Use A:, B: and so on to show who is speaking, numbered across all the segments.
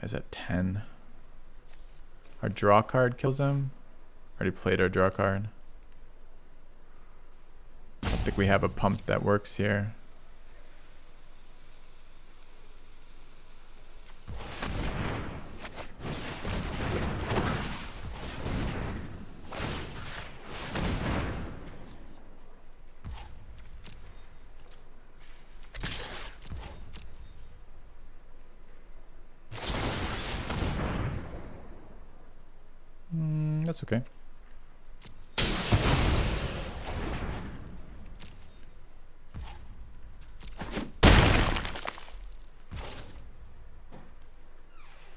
A: Guy's at 10. Our draw card kills him. Already played our draw card. I think we have a pump that works here. That's okay.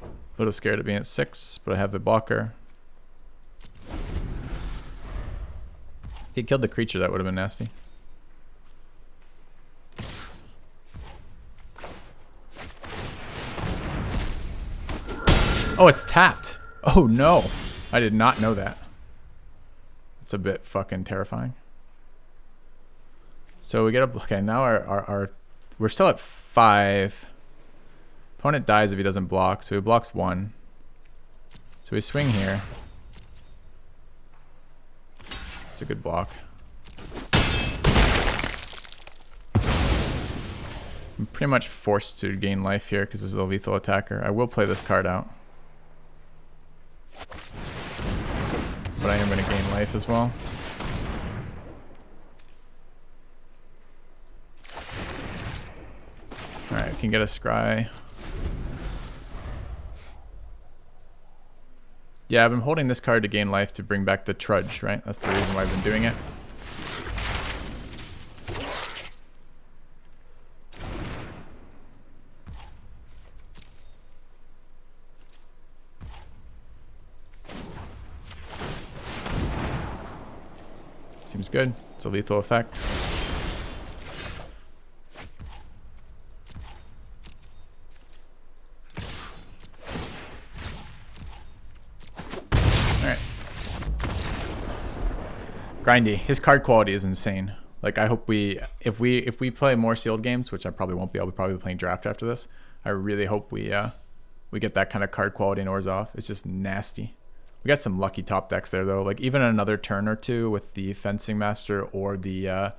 A: A little scared of being at 6, but I have the blocker. If he killed the creature, that would have been nasty. Oh, it's tapped. Oh no. I did not know that. It's a bit fucking terrifying. So we get a, okay, now our we're still at 5. Opponent dies if he doesn't block, so he blocks 1. So we swing here. It's a good block. I'm pretty much forced to gain life here because this is a lethal attacker. I will play this card out. But I am going to gain life as well. Alright, we can get a scry. Yeah, I've been holding this card to gain life to bring back the Trudge, right? That's the reason why I've been doing it. Seems good. It's a lethal effect. Alright. Grindy. His card quality is insane. Like, I hope if we play more sealed games, which I probably won't be, I'll be probably playing draft after this. I really hope we get that kind of card quality in Orzhov. It's just nasty. We got some lucky top decks there though. Like even another turn or two with the Fencing Master or the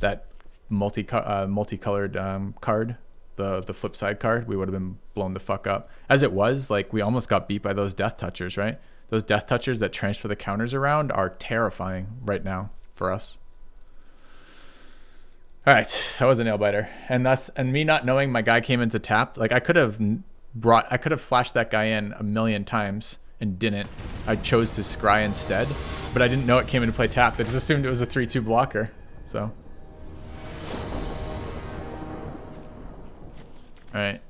A: that multicolored card, the flip side card, we would have been blown the fuck up. As it was, like we almost got beat by those Death Touchers, right? Those Death Touchers that transfer the counters around are terrifying right now for us. All right, that was a nail biter, and me not knowing my guy came into tapped. Like I could have flashed that guy in a million times. And didn't. I chose to scry instead, but I didn't know it came into play tapped. I just assumed it was a 3/2 blocker. So, all right.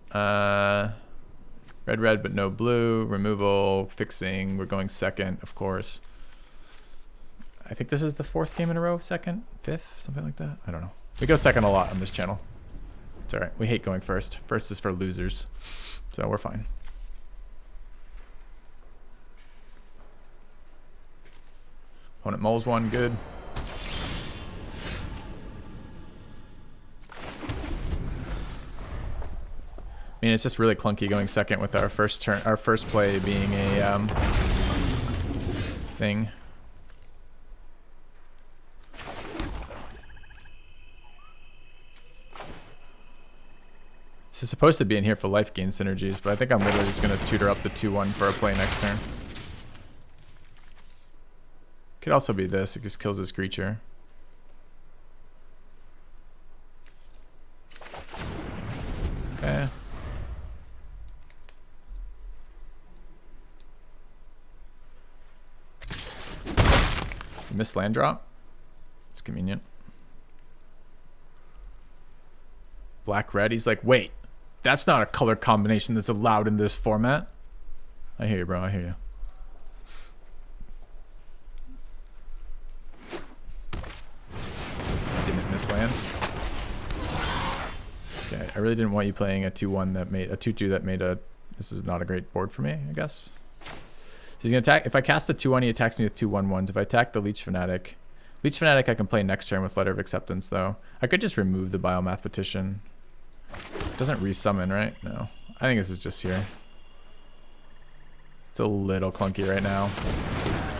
A: Red, but no blue. Removal, fixing. We're going second, of course. I think this is the 4th game in a row. Second, 5th, something like that. I don't know. We go second a lot on this channel. It's all right. We hate going first. First is for losers, so we're fine. Opponent mulls 1, good. I mean, it's just really clunky going second with our first turn, our first play being a thing. This is supposed to be in here for life gain synergies, but I think I'm literally just going to tutor up the 2/1 for a play next turn. Could also be this. It just kills this creature. Okay. Missed land drop. It's convenient. Black red. He's like, wait, that's not a color combination that's allowed in this format. I hear you, bro. I hear you. Land. Okay, I really didn't want you playing a 2/1 that made a 2/2 that made a. This is not a great board for me, I guess. So he's gonna attack. If I cast the 2/1, he attacks me with 2/1/1s. If I attack the Leech Fanatic, I can play next turn with Letter of Acceptance though. I could just remove the Biomathematician. It doesn't resummon, right? No. I think this is just here. It's a little clunky right now.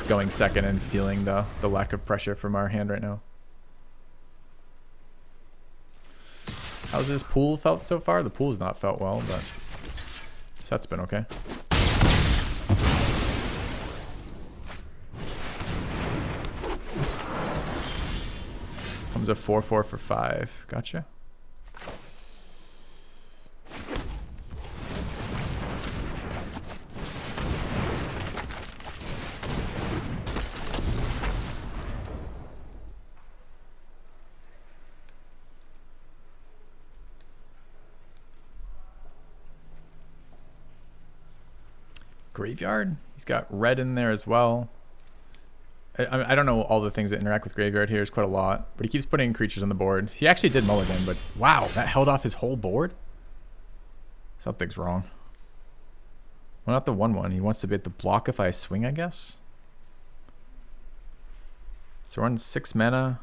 A: Going second and feeling the lack of pressure from our hand right now. How's this pool felt so far? The pool's not felt well, but set's been okay. Comes a 4-4 for 5. Gotcha. Graveyard? He's got red in there as well. I don't know all the things that interact with Graveyard here. There's quite a lot. But he keeps putting creatures on the board. He actually did mulligan, but wow, that held off his whole board? Something's wrong. Well, not the 1/1. He wants to be at the block if I swing, I guess. So we're on 6 mana.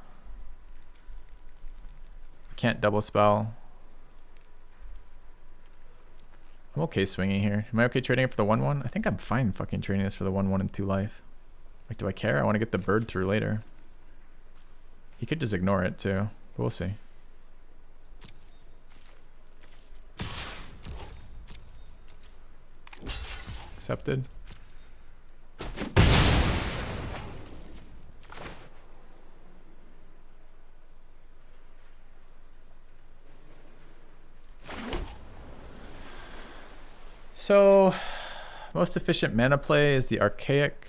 A: Can't double spell. I'm okay swinging here. Am I okay trading it for the 1/1? I think I'm fine fucking trading this for the 1/1 and 2 life. Like, do I care? I want to get the bird through later. He could just ignore it too, but we'll see. Accepted. So, most efficient mana play is the Archaic.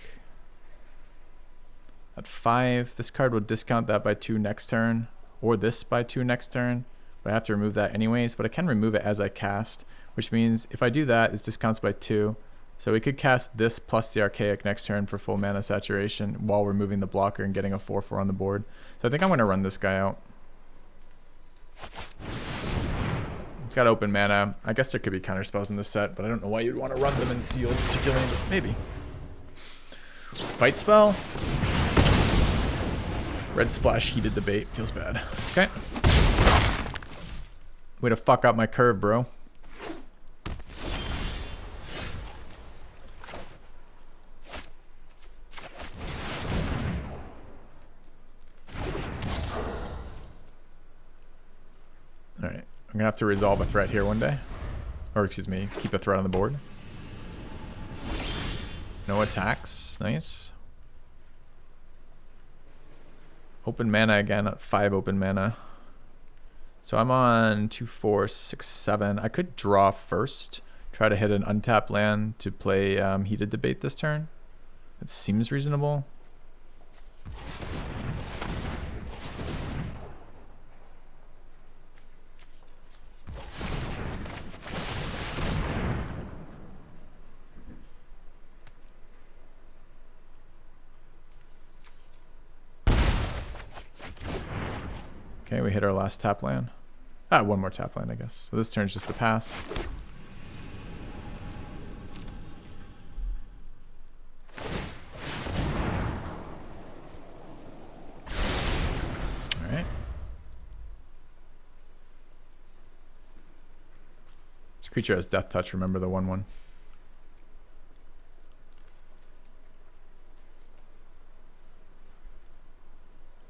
A: At 5, this card will discount that by 2 next turn, or this by 2 next turn. But I have to remove that anyways, but I can remove it as I cast, which means if I do that, it discounts by 2. So we could cast this plus the Archaic next turn for full mana saturation while removing the blocker and getting a 4/4 on the board. So I think I'm going to run this guy out. It's got open mana. I guess there could be counter spells in this set, but I don't know why you'd want to run them in sealed particularly, but maybe. Fight spell. Red splash heated the bait. Feels bad. Okay. Way to fuck up my curve, bro. Alright. I'm gonna have to resolve a threat here one day. Or excuse me, keep a threat on the board. No attacks. Nice. Open mana again at 5 open mana. So I'm on 2, 4, 6, 7. I could draw first. Try to hit an untapped land to play Heated Debate this turn. It seems reasonable. Okay, we hit our last tap land. Ah, one more tap land, I guess. So this turn's just a pass. Alright. This creature has Death Touch, remember the 1/1.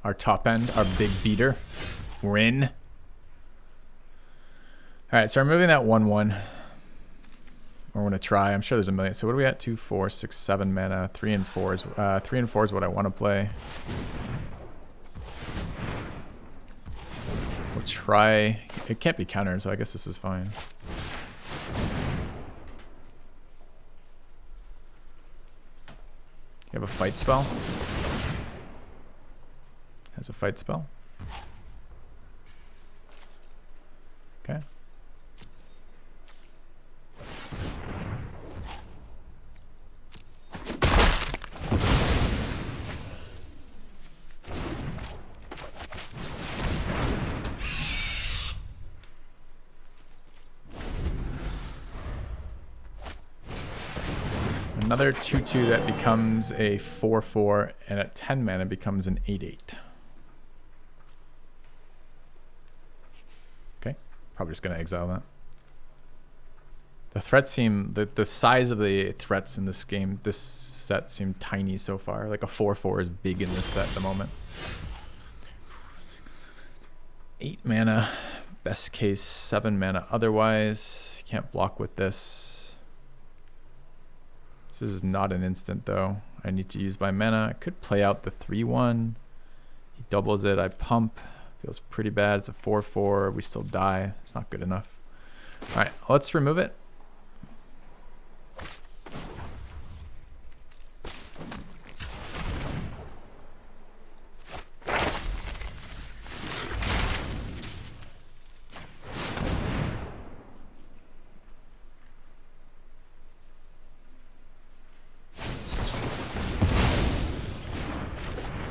A: Our top end, our big beater. We're in. All right, so I'm moving that 1/1. We're gonna try. I'm sure there's a million. So what are we at? 2, 4, 6, 7 mana. 3 and 4 is 3 and 4 is what I want to play. We'll try. It can't be countered, so I guess this is fine. You have a fight spell. Has a fight spell. Okay. Another 2/2 that becomes a 4/4, and at 10 mana becomes an 8/8. Okay, probably just gonna exile that. The threats seem, the size of the threats in this game, this set seem tiny so far. Like a 4/4 is big in this set at the moment. 8 mana, best case 7 mana otherwise. Can't block with this. This is not an instant though. I need to use my mana. I could play out the 3/1. He doubles it, I pump. Feels pretty bad. It's a 4/4. We still die. It's not good enough. All right, let's remove it.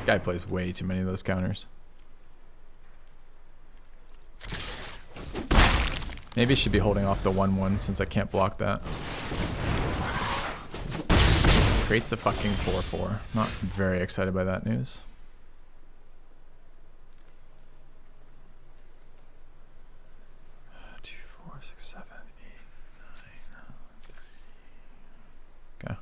A: Guy plays way too many of those counters. Maybe I should be holding off the 1/1 since I can't block that. Creates a fucking 4/4. Not very excited by that news. Two, 4, 6, 7, 8, 9, 30. Okay.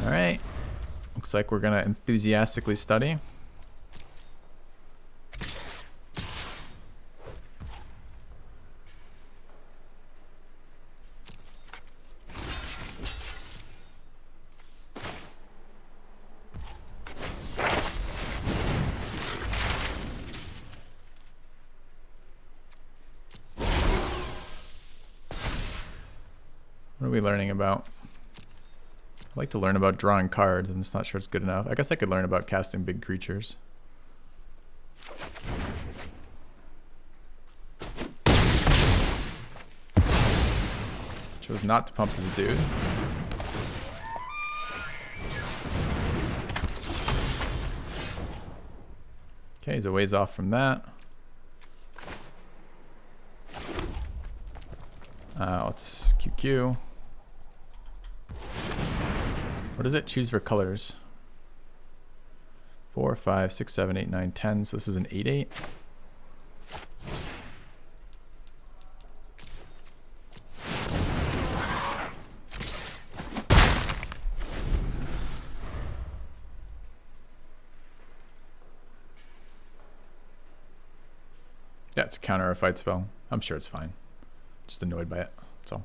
A: Alright, looks like we're gonna enthusiastically study. What are we learning about? I like to learn about drawing cards. I'm just not sure it's good enough. I guess I could learn about casting big creatures. Chose not to pump his dude. Okay, he's a ways off from that. Let's QQ. What does it choose for colors? 4, 5, 6, 7, 8, 9, 10. So this is an 8/8. Yeah, it's a counter or fight spell. I'm sure it's fine. Just annoyed by it. That's all.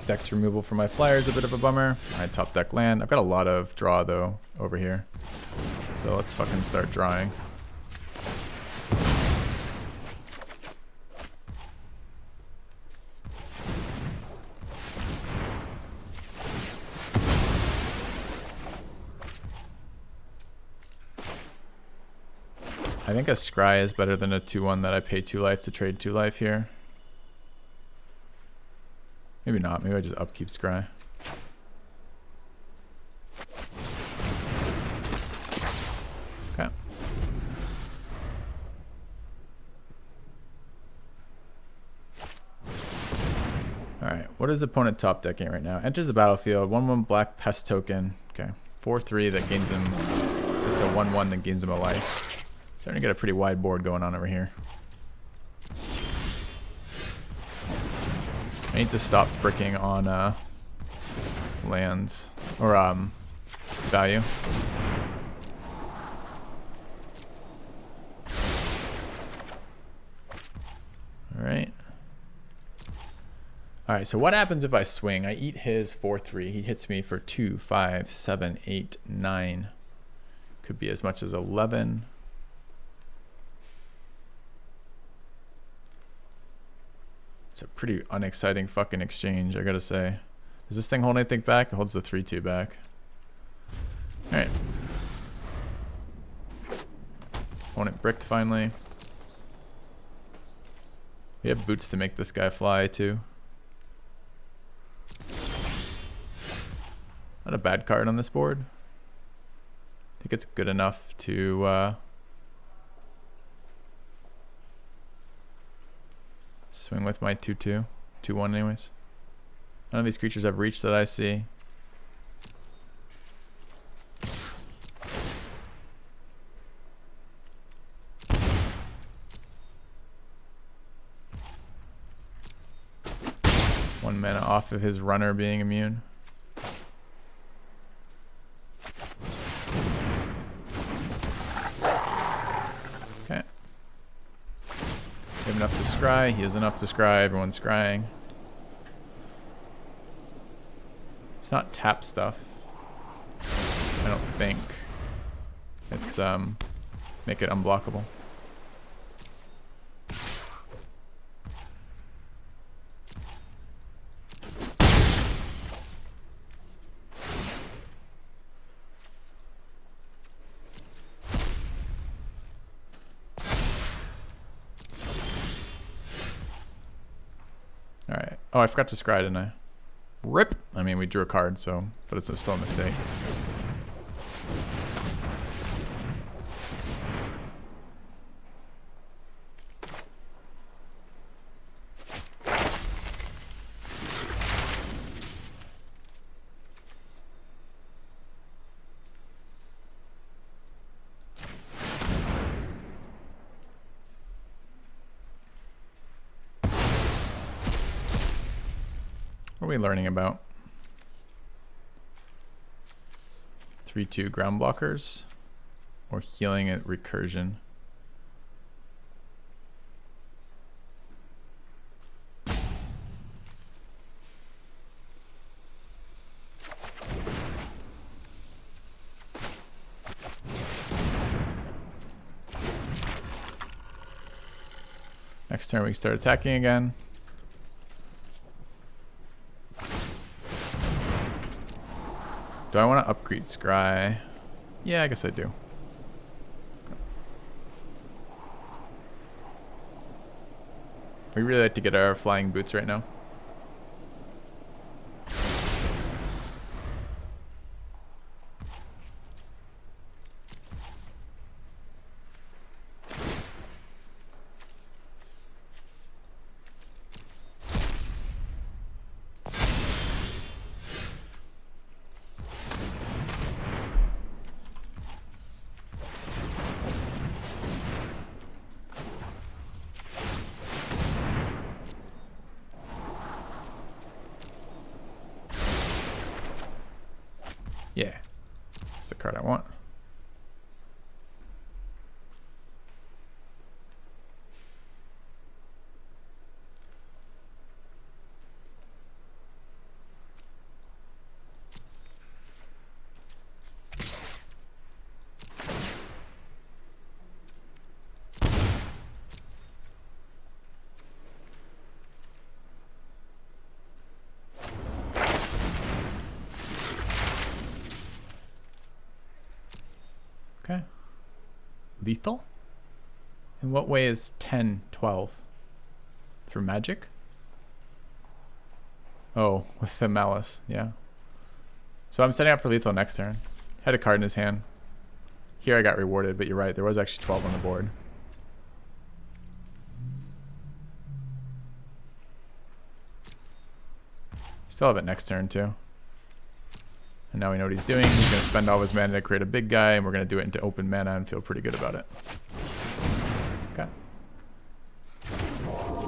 A: Deck's removal for my flyer is a bit of a bummer. I top deck land. I've got a lot of draw though over here. So let's fucking start drawing. I think a scry is better than a 2/1 that I pay 2 life to trade 2 life here. Maybe not. Maybe I just upkeep scry. Okay. Alright, what is opponent top decking right now? Enters the battlefield, 1/1 black pest token. Okay. 4/3 that gains him. It's a 1/1 that gains him a life. Starting to get a pretty wide board going on over here. I need to stop bricking on lands or value. All right. All right, so what happens if I swing? I eat his 4/3. He hits me for 2, 5, 7, 8, 9. Could be as much as 11. It's a pretty unexciting fucking exchange, I gotta say. Does this thing hold anything back? It holds the 3/2 back. Alright. Opponent bricked finally. We have boots to make this guy fly too. Not a bad card on this board. I think it's good enough to swing with my 2/2. 2/1 anyways. None of these creatures have reach that I see. One mana off of his runner being immune. Okay. We have enough to scry. He has enough to scry. Everyone's scrying. It's not tap stuff. I don't think. It's make it unblockable. Alright. Oh, I forgot to scry, didn't I? Rip! I mean, we drew a card, so... But it's still a mistake. What are we learning about? 3/2 ground blockers or healing at recursion. Next turn we can start attacking again. Do I want to upgrade Scry? Yeah, I guess I do. We really like to get our flying boots right now. Yeah, that's the card I want. Okay. Lethal? In what way is 10, 12? Through magic? Oh, with the malice, yeah. So I'm setting up for lethal next turn. Had a card in his hand. Here I got rewarded, but you're right, there was actually 12 on the board. Still have it next turn too. And now we know what he's doing. He's going to spend all his mana to create a big guy, and we're going to do it into open mana and feel pretty good about it. Okay.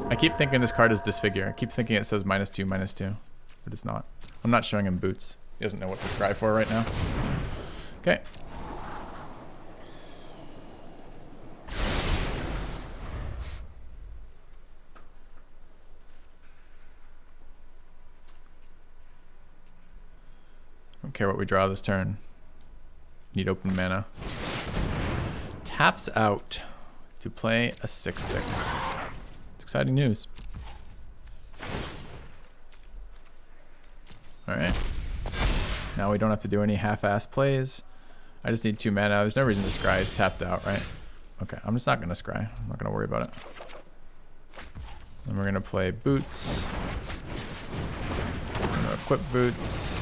A: I keep thinking this card is Disfigure. I keep thinking it says -2, -2, but it's not. I'm not showing him boots. He doesn't know what to scry for right now. Okay. Don't care what we draw this turn. Need open mana. Taps out to play a 6/6. It's exciting news. Alright. Now we don't have to do any half-ass plays. I just need 2 mana. There's no reason to scry. He's tapped out, right? Okay, I'm just not going to scry. I'm not going to worry about it. Then we're going to play boots. I'm going to equip boots.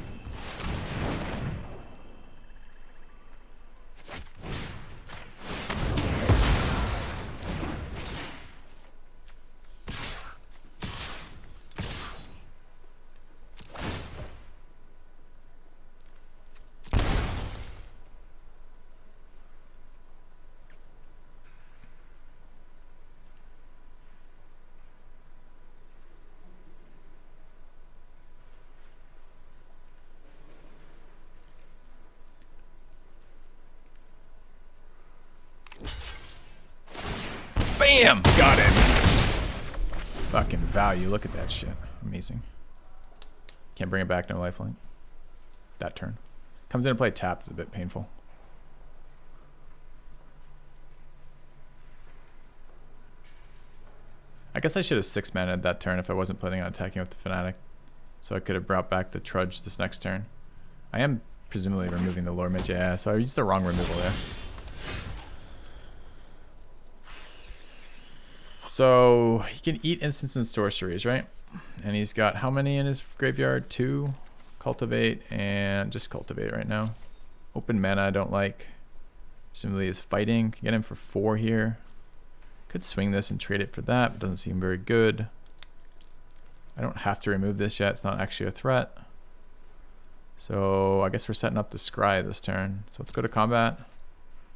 A: Bam! Got it. Fucking value. Look at that shit. Amazing. Can't bring it back. No lifelink. That turn. Comes in to play tapped. It's a bit painful. I guess I should have 6 mana that turn if I wasn't planning on attacking with the Fanatic. So I could have brought back the Trudge this next turn. I am presumably removing the Lore Mage. Yeah, so I used the wrong removal there. So he can eat instants and sorceries, right? And he's got how many in his graveyard? 2. Cultivate and just cultivate right now. Open mana I don't like. Presumably is fighting. Can get him for 4 here. Could swing this and trade it for that, but doesn't seem very good. I don't have to remove this yet. It's not actually a threat. So I guess we're setting up the Scry this turn. So let's go to combat.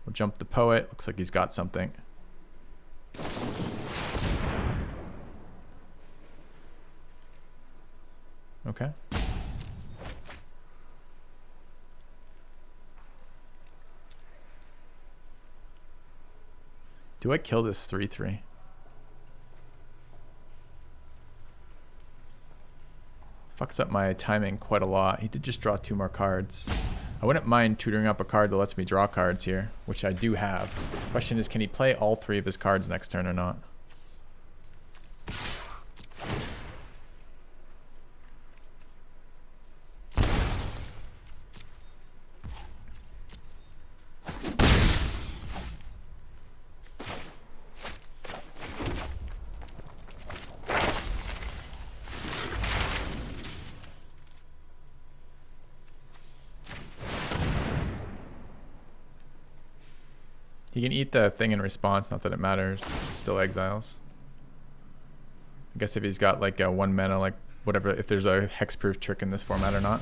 A: We'll jump the Poet. Looks like he's got something. Okay. Do I kill this 3/3? Fucks up my timing quite a lot. He did just draw 2 more cards. I wouldn't mind tutoring up a card that lets me draw cards here, which I do have. Question is, can he play all 3 of his cards next turn or not? He can eat the thing in response, not that it matters. Still exiles. I guess if he's got like a 1 mana, like whatever, if there's a hexproof trick in this format or not.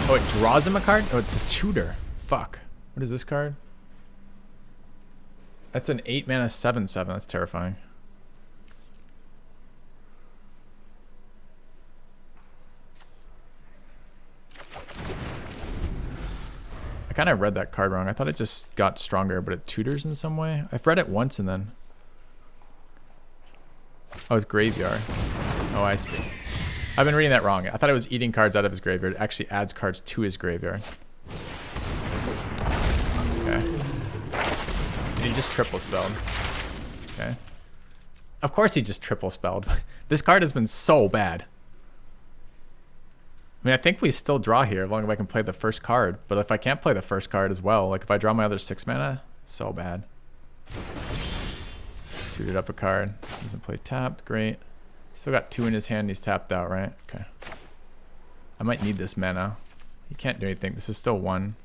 A: Oh, it draws him a card? Oh, it's a tutor. Fuck. What is this card? That's an 8 mana 7/7. That's terrifying. I kind of read that card wrong. I thought it just got stronger, but it tutors in some way. I've read it once and then... Oh, it's graveyard. Oh, I see. I've been reading that wrong. I thought it was eating cards out of his graveyard. It actually adds cards to his graveyard. Okay. And he just triple spelled. Okay. Of course he just triple spelled. This card has been so bad. I mean, I think we still draw here as long as I can play the first card. But if I can't play the first card as well, like if I draw my other 6 mana, it's so bad. Tutored up a card. Doesn't play tapped. Great. Still got 2 in his hand. He's tapped out, right? Okay. I might need this mana. He can't do anything. This is still 1.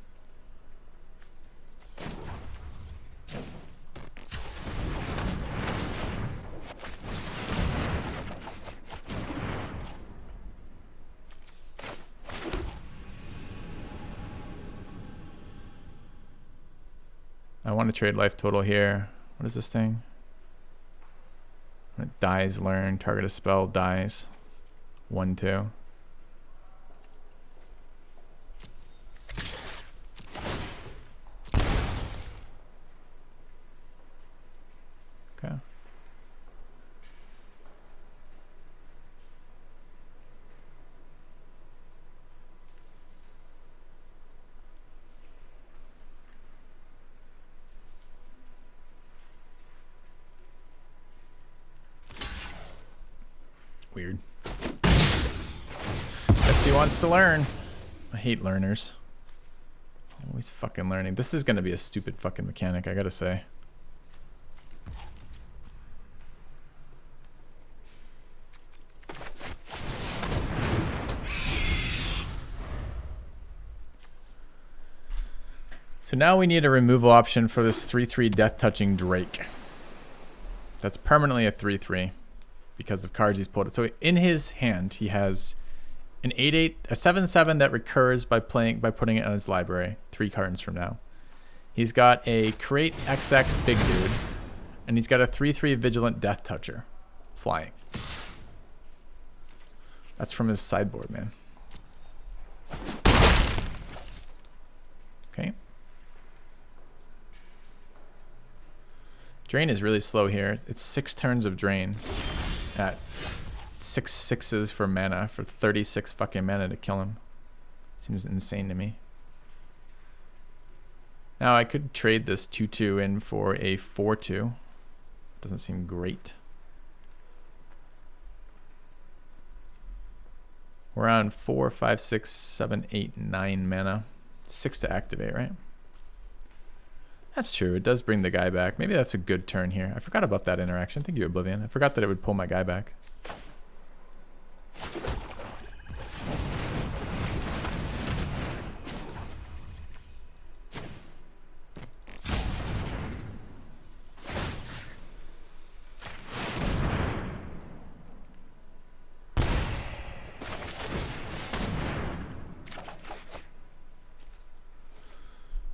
A: I want to trade life total here. What is this thing? When it dies, learn. Target a spell, dies. 1/2. Okay. Weird. Guess he wants to learn. I hate learners. Always fucking learning. This is gonna be a stupid fucking mechanic, I gotta say. So now we need a removal option for this 3/3 Death Touching Drake. That's permanently a 3/3 because of cards he's pulled. So in his hand, he has an 8/8, a 7/7 that recurs by putting it on his library 3 cards from now. He's got a Create XX Big Dude, and he's got a 3/3 Vigilant Death Toucher, flying. That's from his sideboard, man. Okay. Drain is really slow here. It's 6 turns of Drain at 6 6s for mana, for 36 fucking mana to kill him. Seems insane to me. Now I could trade this 2/2 in for a 4/2. Doesn't seem great. We're on 4, 5, 6, 7, 8, 9 mana. 6 to activate, right? That's true. It does bring the guy back. Maybe that's a good turn here. I forgot about that interaction. Thank you, Oblivion. I forgot that it would pull my guy back.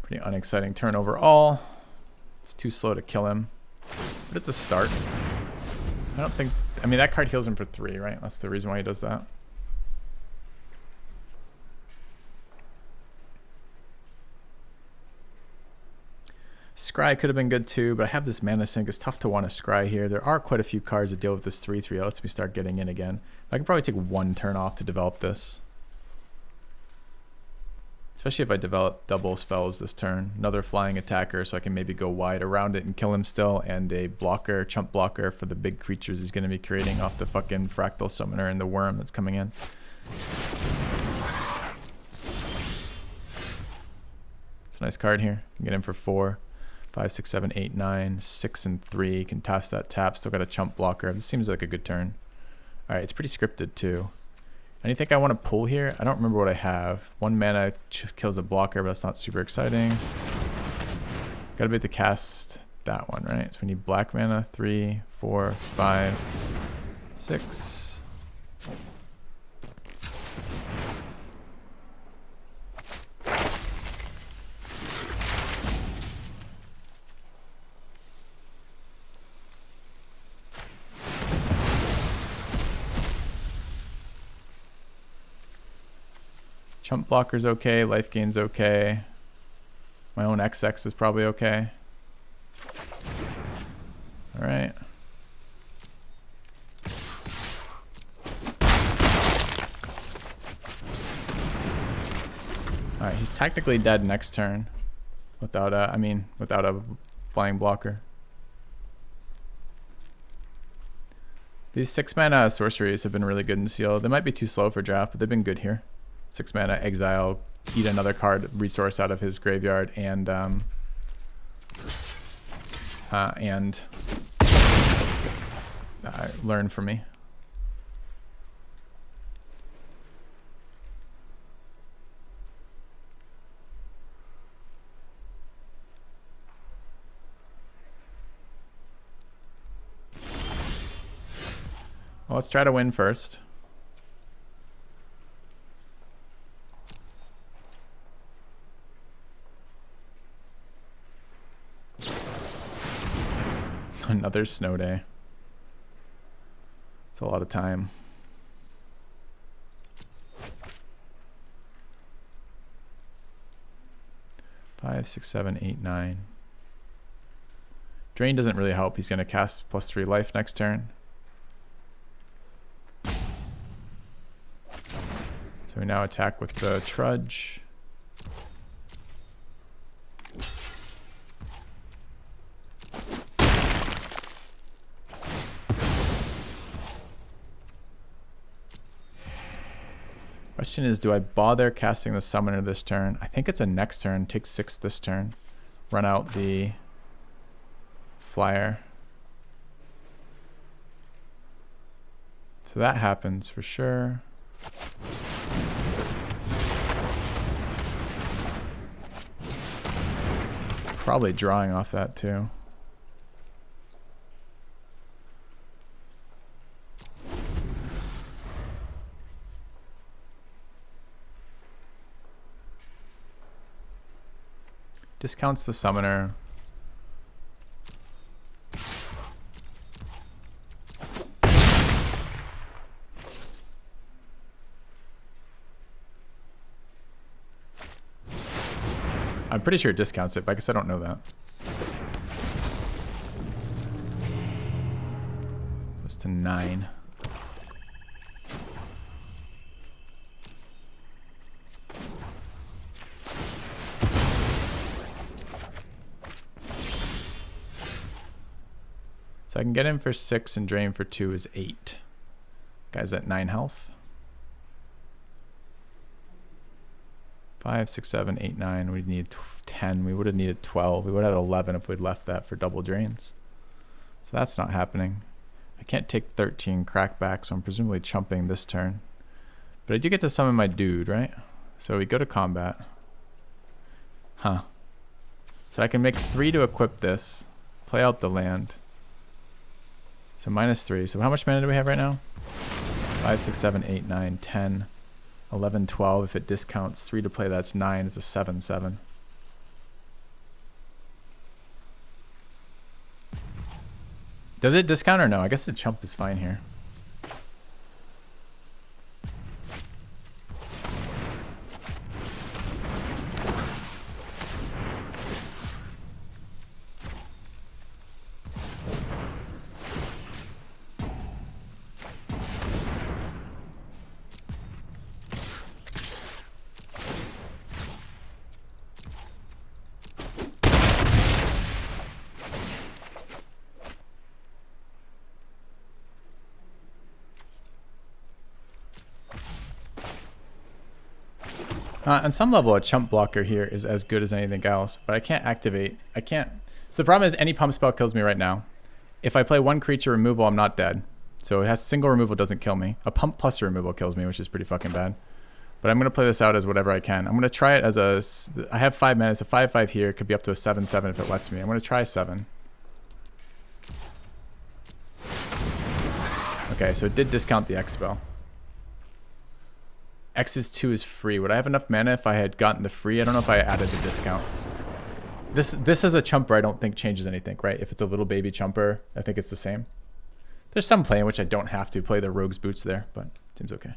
A: Pretty unexciting turn overall. It's too slow to kill him, but it's a start. I don't think, I mean, that card heals him for 3, right? That's the reason why he does that. Scry could have been good too, but I have this mana sink. It's tough to want to scry here. There are quite a few cards that deal with this 3/3. It lets me start getting in again. I could probably take 1 turn off to develop this. Especially if I develop double spells this turn. Another flying attacker, so I can maybe go wide around it and kill him still. And a blocker, chump blocker for the big creatures he's going to be creating off the fucking Fractal Summoner and the worm that's coming in. It's a nice card here. You can get him for 4, 5, 6, 7, 8, 9, 6, and 3. You can toss that tap. Still got a chump blocker. This seems like a good turn. Alright, it's pretty scripted too. Anything I want to pull here? I don't remember what I have. 1 mana kills a blocker, but that's not super exciting. Gotta be able to cast that one, right? So we need black mana. 3, 4, 5, 6. Chump blocker's okay, life gain's okay. My own XX is probably okay. Alright. Alright, he's technically dead next turn. Without without a flying blocker. These 6 mana sorceries have been really good in Seal. They might be too slow for draft, but they've been good here. 6 mana, exile, eat another card resource out of his graveyard, and learn from me. Well, let's try to win first. Another snow day. It's a lot of time. Five, 6, 7, 8, 9. Drain doesn't really help. He's going to cast +3 life next turn. So we now attack with the Trudge. Question is, do I bother casting the Summoner this turn? I think it's a next turn. Take 6 this turn. Run out the Flyer. So that happens for sure. Probably drawing off that too. Discounts the Summoner. I'm pretty sure it discounts it, but I guess I don't know that. Goes to 9. So I can get in for 6 and drain for 2 is 8. Guy's at 9 health. 5, 6, 7, 8, 9. We need 10. We would have needed 12. We would have had 11 if we'd left that for double drains. So that's not happening. I can't take 13 crackback, so I'm presumably chumping this turn. But I do get to summon my dude, right? So we go to combat. Huh. So I can make 3 to equip this. Play out the land. So -3. So how much mana do we have right now? 5, 6, 7, 8, 9, 10, 11, 12. If it discounts 3 to play, that's 9. It's a 7, 7. Does it discount or no? I guess the chump is fine here. On some level, a chump blocker here is as good as anything else, but I can't activate. I can't. So the problem is any pump spell kills me right now. If I play one creature removal, I'm not dead. So it has single removal doesn't kill me. A pump plus a removal kills me, which is pretty fucking bad. But I'm going to play this out as whatever I can. I'm going to try it as a... I have 5 mana. It's a 5/5 here. It could be up to a 7/7 if it lets me. I'm going to try 7. Okay, so it did discount the X spell. X's 2 is free. Would I have enough mana if I had gotten the free? I don't know if I added the discount. This is a chumper I don't think changes anything, right? If it's a little baby chumper, I think it's the same. There's some play in which I don't have to play the rogue's boots there, but seems okay.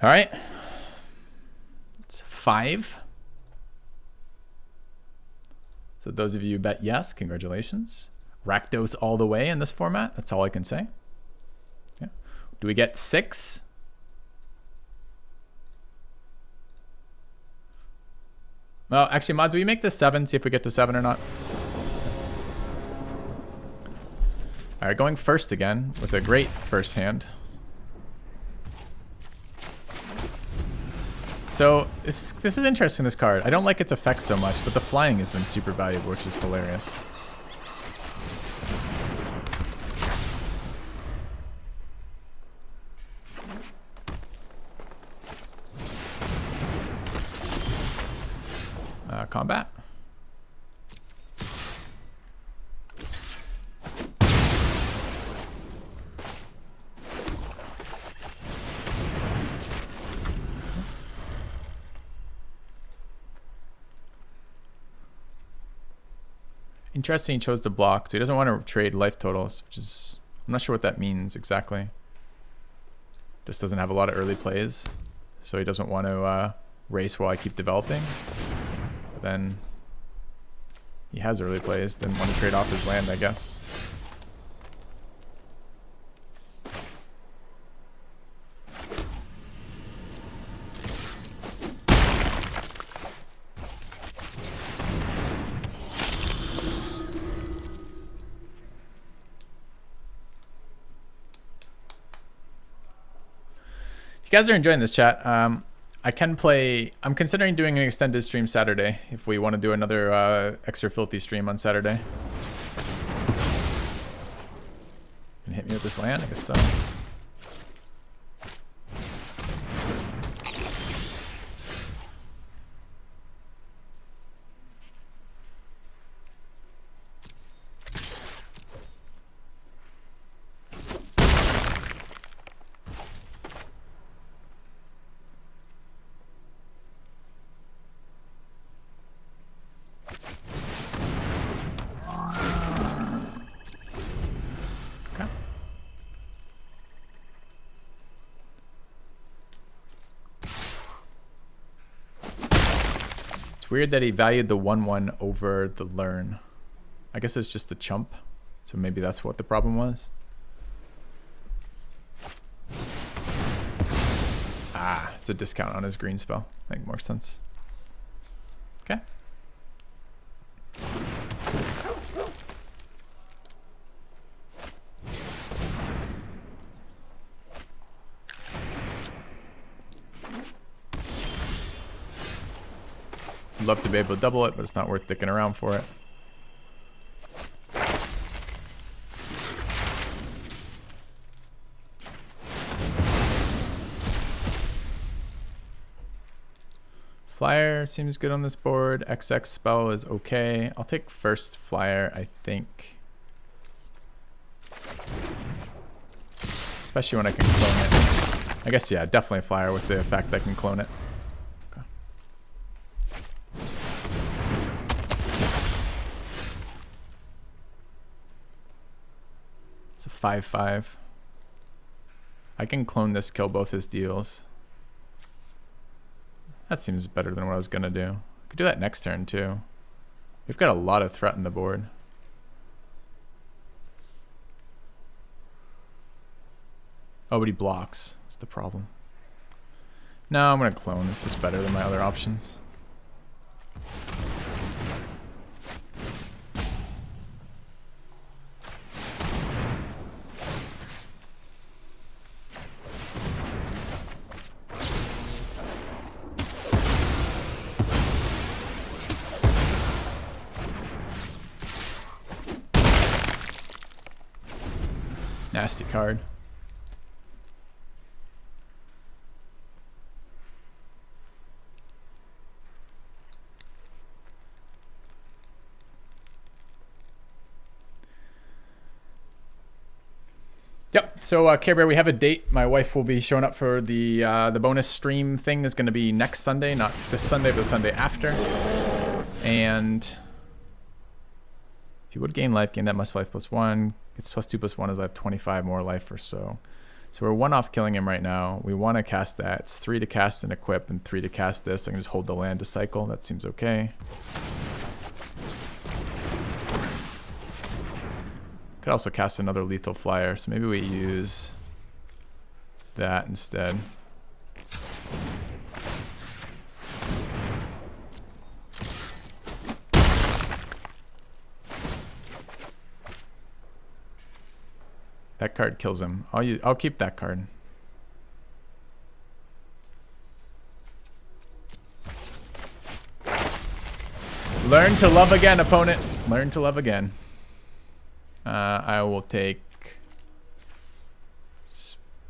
A: All right. It's 5. So those of you who bet yes, congratulations. Rakdos all the way in this format. That's all I can say. Yeah. Do we get 6? Well, actually, mods, will you make this 7? See if we get to 7 or not. All right, going first again with a great first hand. So this is interesting, this card. I don't like its effects so much, but the flying has been super valuable, which is hilarious. Combat. Interesting, he chose to block, so he doesn't want to trade life totals, which is, I'm not sure what that means exactly. Just doesn't have a lot of early plays, so he doesn't want to race while I keep developing. Then he has early plays, didn't want to trade off his land, I guess. If you guys are enjoying this chat, I can play. I'm considering doing an extended stream Saturday if we want to do another extra filthy stream on Saturday. Can hit me with this land? I guess so. Weird that he valued the 1/1 over the learn. I guess it's just the chump. So maybe that's what the problem was. Ah, it's a discount on his green spell. Make more sense. Okay. I'd love to be able to double it, but it's not worth dicking around for it. Flyer seems good on this board. XX spell is okay. I'll take first flyer, I think. Especially when I can clone it. I guess, yeah, definitely flyer with the fact that I can clone it. Okay. It's a 5/5. I can clone this, kill both his deals. That seems better than what I was going to do. I could do that next turn, too. We've got a lot of threat on the board. Oh, but he blocks. That's the problem. No, I'm going to clone. This is better than my other options. Nasty card. Yep. So Care Bear, we have a date. My wife will be showing up for the bonus stream thing. Is going to be next Sunday, not this Sunday, but the Sunday after. And if you would gain life, gain that much life +1. It's +2/+1 as I have 25 more life or so. So we're 1 off killing him right now. We want to cast that. It's 3 to cast and equip and 3 to cast this. I can just hold the land to cycle. That seems okay. Could also cast another lethal flyer. So maybe we use that instead. That card kills him. I'll keep that card. Learn to love again, opponent. Learn to love again. I will take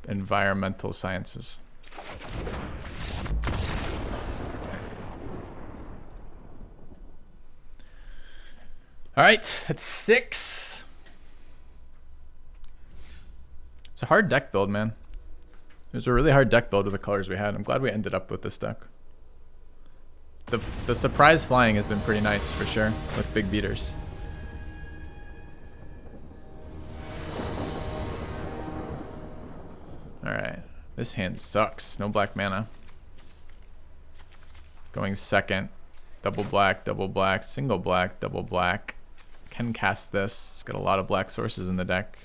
A: environmental sciences. All right, that's 6. It's a hard deck build, man. It was a really hard deck build with the colors we had. I'm glad we ended up with this deck. The surprise flying has been pretty nice for sure with big beaters. Alright. This hand sucks. No black mana. Going second. Double black, single black, double black. Can cast this. It's got a lot of black sources in the deck.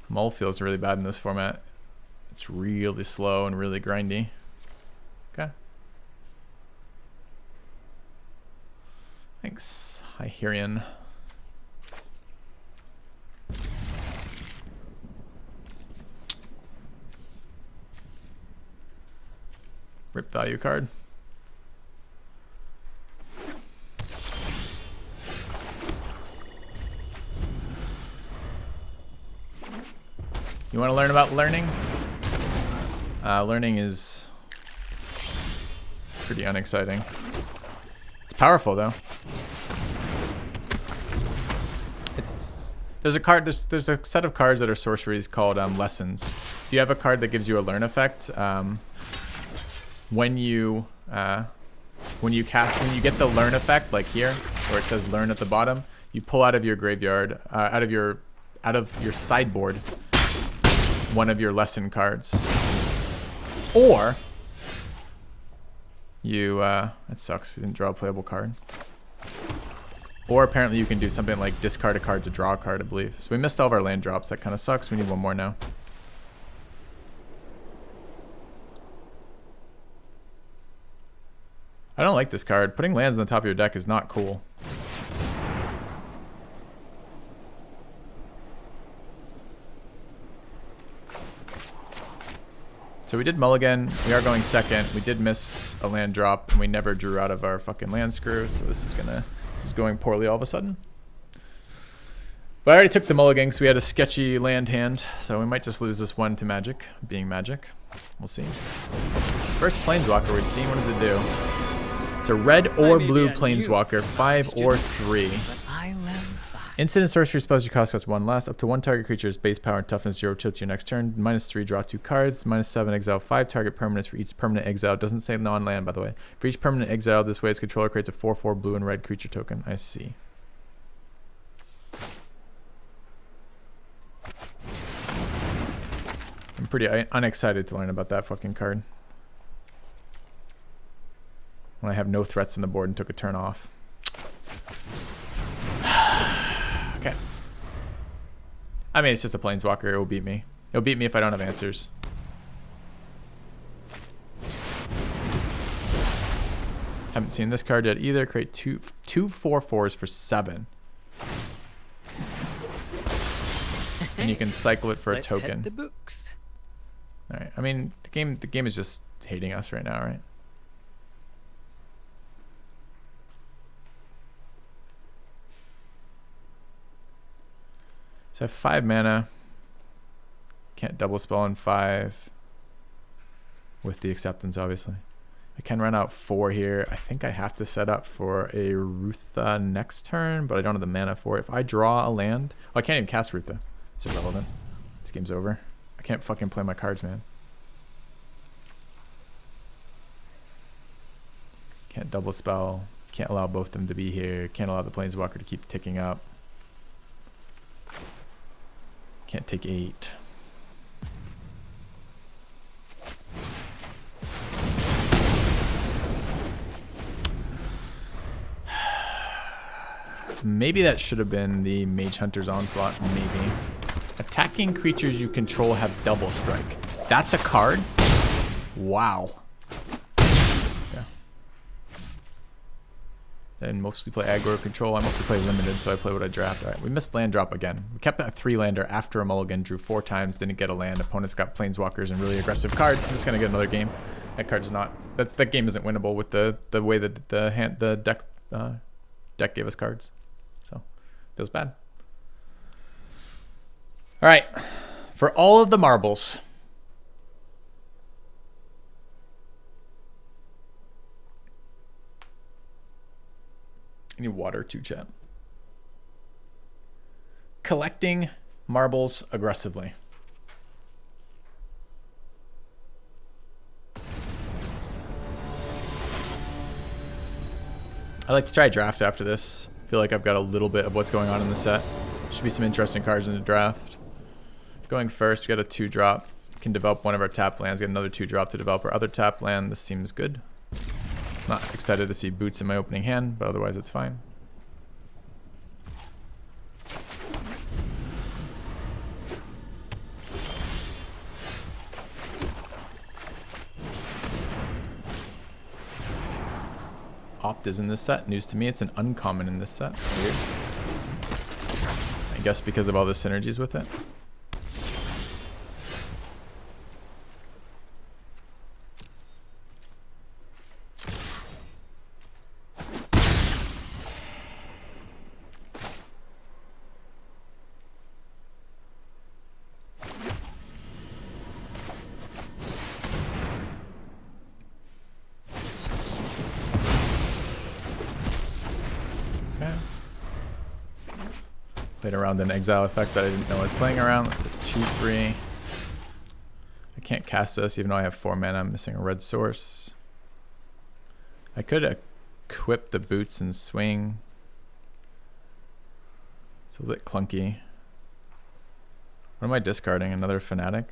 A: Mull feels really bad in this format. It's really slow and really grindy. Okay. Thanks, Hyperion. Rip value card. You want to learn about learning? Learning is pretty unexciting. It's powerful though. There's a set of cards that are sorceries called lessons. If you have a card that gives you a learn effect, when you get the learn effect, like here, where it says learn at the bottom, you pull out of your graveyard, out of your sideboard, one of your lesson cards, or you that sucks, you didn't draw a playable card. Or apparently you can do something like discard a card to draw a card, I believe. So we missed all of our land drops. That kind of sucks. We need one more now. I don't like this card. Putting lands on the top of your deck is not cool. So we did mulligan. We are going second. We did miss a land drop, and we never drew out of our fucking land screw. So this is going poorly all of a sudden. But I already took the mulligan because we had a sketchy land hand. So we might just lose this one to Magic, being Magic. We'll see. First Planeswalker we've seen. What does it do? It's a red or blue Planeswalker, 5 or 3. Instant sorcery spells you cost 1 less. Up to 1 target creature's base power and toughness 0 till your next turn. -3, draw 2 cards. -7, exile 5 target permanents for each permanent exile. Doesn't say non-land, by the way. For each permanent exile, this way its controller creates a 4/4 blue and red creature token. I see. I'm pretty unexcited to learn about that fucking card. When I have no threats on the board and took a turn off. Okay. I mean, it's just a Planeswalker. It will beat me. It'll beat me if I don't have answers. Haven't seen this card yet either. Create two 4/4s for 7. And you can cycle it for a token.
B: Hit the books.
A: All right. I mean, the game is just hating us right now, right? So I have 5 mana. Can't double spell on 5. With the acceptance, obviously. I can run out 4 here. I think I have to set up for a Rutha next turn, but I don't have the mana for it. If I draw a land... Oh, I can't even cast Rutha. It's irrelevant. This game's over. I can't fucking play my cards, man. Can't double spell. Can't allow both of them to be here. Can't allow the Planeswalker to keep ticking up. Can't take 8. Maybe that should have been the Mage Hunter's Onslaught. Maybe. Attacking creatures you control have double strike. That's a card? Wow. Yeah. And mostly play aggro control. I mostly play limited, so I play what I draft. All right, we missed land drop again. We kept that 3-lander after a mulligan, drew 4 times, didn't get a land. Opponents got Planeswalkers and really aggressive cards. I'm just gonna get another game. That card's not. That game isn't winnable with the way that the deck gave us cards. So feels bad. All right, for all of the marbles. I need water too, chat. Collecting marbles aggressively. I like to try draft after this. I feel like I've got a little bit of what's going on in the set. Should be some interesting cards in the draft. Going first, we got a 2-drop. Can develop one of our tap lands, get another 2-drop to develop our other tap land. This seems good. Not excited to see boots in my opening hand, but otherwise it's fine. Opt is in this set. News to me, it's an uncommon in this set. Weird. I guess because of all the synergies with it. Played around an exile effect that I didn't know I was playing around. That's a 2/3. I can't cast this even though I have 4 mana. I'm missing a red source. I could equip the boots and swing. It's a bit clunky. What am I discarding? Another Fanatic?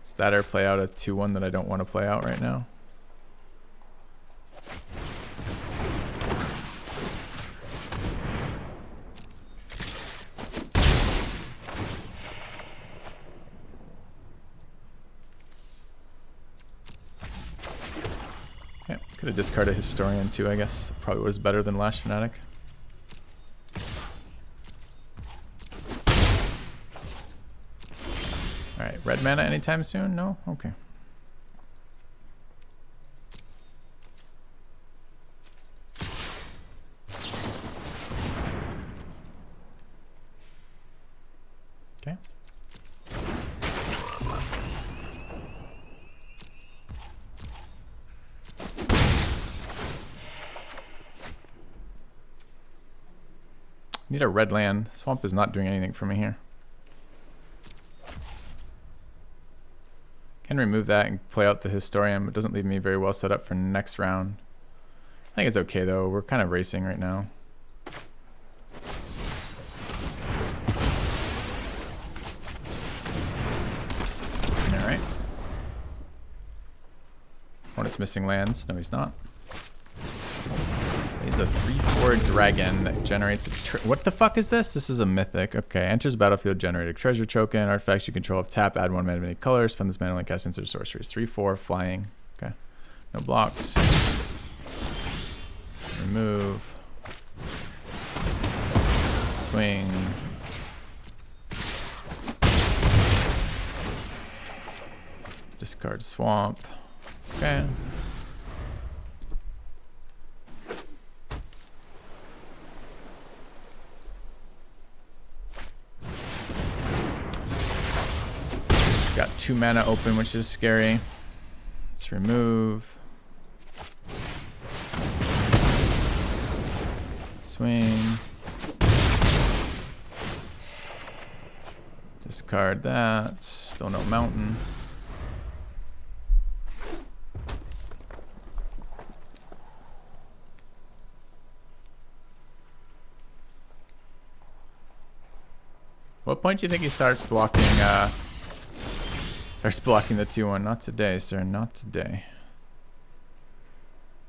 A: Does that or play out a 2/1 that I don't want to play out right now? Could have discarded Historian too, I guess. Probably was better than Lash Fanatic. Alright, red mana anytime soon? No? Okay. Okay. Need a red land. Swamp is not doing anything for me here. Can remove that and play out the Historian, but doesn't leave me very well set up for next round. I think it's okay though. We're kind of racing right now. Alright. Hornet's missing lands. No, he's not. He's a 3/4 dragon that generates a what the fuck is this? This is a mythic. Okay, enters battlefield, generate a treasure token. Artifacts you control of tap, add 1 mana of any color. Spend this mana when cast instant sorceries. 3/4 flying. Okay, no blocks. Remove. Swing. Discard swamp. Okay. Got 2 mana open, which is scary. Let's remove. Swing. Discard that. Still no mountain. What point do you think he starts blocking the 2/1? Not today, sir. Not today.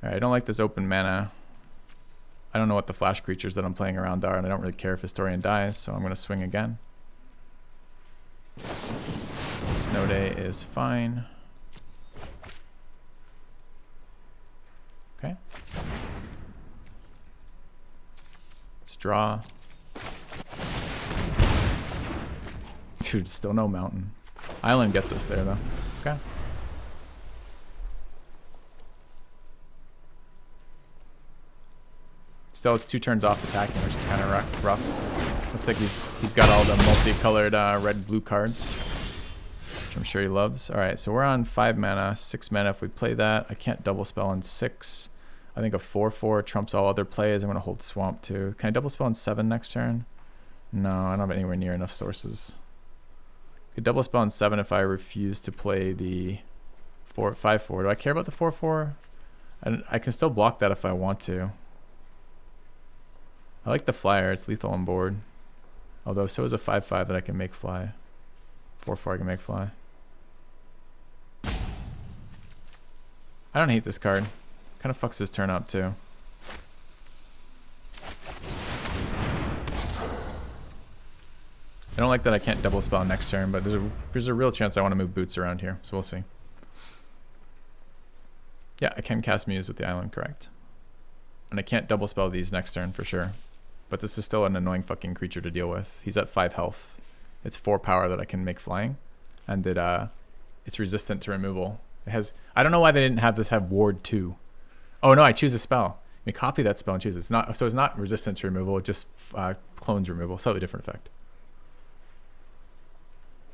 A: Alright, I don't like this open mana. I don't know what the flash creatures that I'm playing around are, and I don't really care if Historian dies, so I'm going to swing again. Snow Day is fine. Okay. Let's draw. Dude, still no mountain. Island gets us there, though. Okay. Still, it's 2 turns off attacking, which is kind of rough. Looks like he's got all the multicolored red-blue cards, which I'm sure he loves. All right, so we're on 5 mana, 6 mana if we play that. I can't double spell on 6. I think a 4/4 trumps all other plays. I'm going to hold Swamp, too. Can I double spell on 7 next turn? No, I don't have anywhere near enough sources. Could double spell on 7 if I refuse to play the 5/4. Do I care about the 4/4? I can still block that if I want to. I like the flyer. It's lethal on board. Although so is a 5/5 that I can make fly. 4/4 I can make fly. I don't hate this card. Kind of fucks his turn up too. I don't like that I can't double spell next turn, but there's a real chance I want to move Boots around here, so we'll see. Yeah, I can cast Muse with the island, correct. And I can't double spell these next turn for sure. But this is still an annoying fucking creature to deal with. He's at 5 health. It's 4 power that I can make flying. And it's resistant to removal. It has, I don't know why they didn't have this have ward 2. Oh no, I choose a spell. Let me copy that spell and choose it. It's not, so it's not resistant to removal, it just clones removal. Slightly different effect.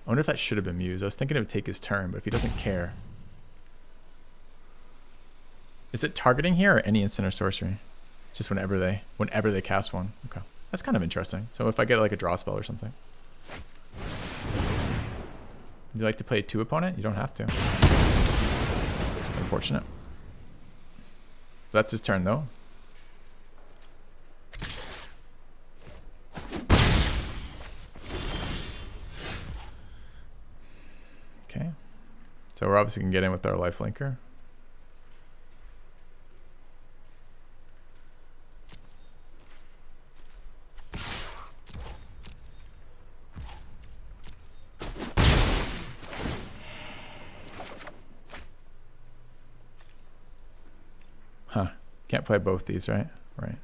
A: I wonder if that should have been Muse. I was thinking it would take his turn, but if he doesn't care. Is it targeting here or any instant or sorcery? Just whenever they cast one. Okay. That's kind of interesting. So if I get like a draw spell or something. Would you like to play 2 opponent? You don't have to. It's unfortunate. That's his turn though. Okay. So we're obviously going to get in with our lifelinker. Can't play both these, right? Right.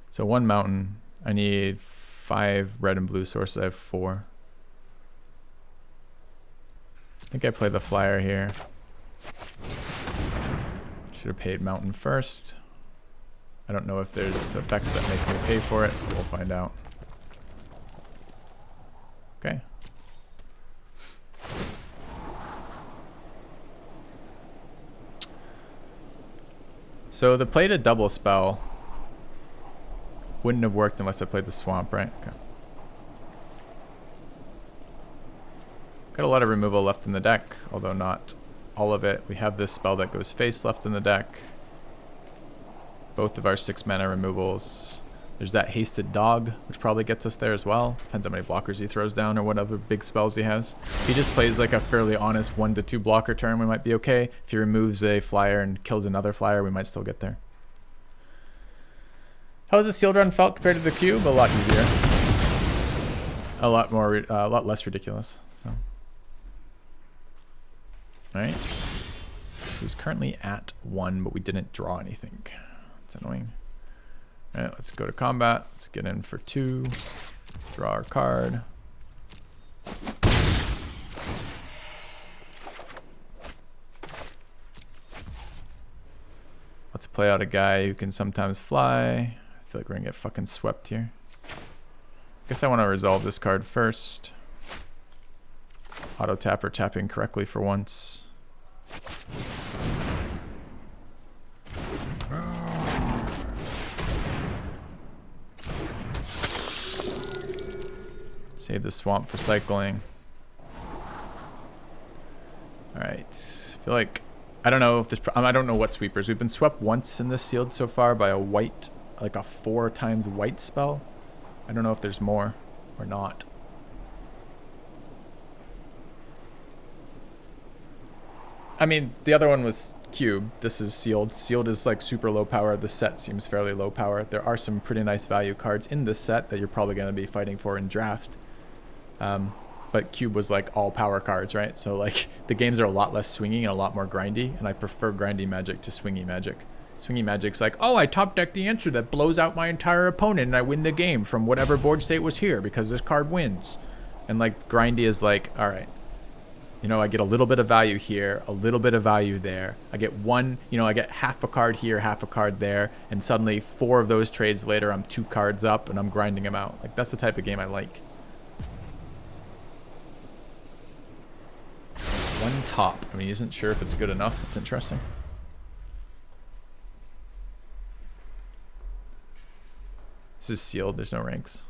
A: So 1 mountain. I need 5 red and blue sources. I have 4. I think I play the flyer here. Should have paid mountain first. I don't know if there's effects that make me pay for it. We'll find out. Okay. So the play to double spell wouldn't have worked unless I played the swamp, right? Okay. Got a lot of removal left in the deck, although not all of it. We have this spell that goes face left in the deck. Both of our 6 mana removals. There's that hasted dog, which probably gets us there as well. Depends how many blockers he throws down or what other big spells he has. If he just plays like a fairly honest 1 to 2 blocker turn, we might be okay. If he removes a flyer and kills another flyer, we might still get there. How has the sealed run felt compared to the cube? A lot easier. A lot less ridiculous. So. Alright. He's currently at 1, but we didn't draw anything. It's annoying. Alright, let's go to combat. Let's get in for 2. Draw our card. Let's play out a guy who can sometimes fly. I feel like we're gonna get fucking swept here. Guess I want to resolve this card first. Auto tapper tapping correctly for once. Save the swamp for cycling. Alright. I feel like I don't know if this I don't know what sweepers. We've been swept once in this sealed so far by a white, like a 4 times white spell. I don't know if there's more or not. I mean, the other one was cube. This is sealed. Sealed is like super low power. The set seems fairly low power. There are some pretty nice value cards in this set that you're probably going to be fighting for in draft. But cube was like all power cards, right? So like the games are a lot less swingy and a lot more grindy, and I prefer grindy Magic to swingy Magic. Swingy Magic's like, oh, I top deck the answer that blows out my entire opponent and I win the game from whatever board state was here because this card wins. And like grindy is like, all right, you know, I get a little bit of value here, a little bit of value there. I get one, you know, I get half a card here, half a card there, and suddenly 4 of those trades later, I'm 2 cards up and I'm grinding them out. Like that's the type of game I like. 1 top. I mean, he isn't sure if it's good enough. It's interesting. This is sealed. There's no ranks.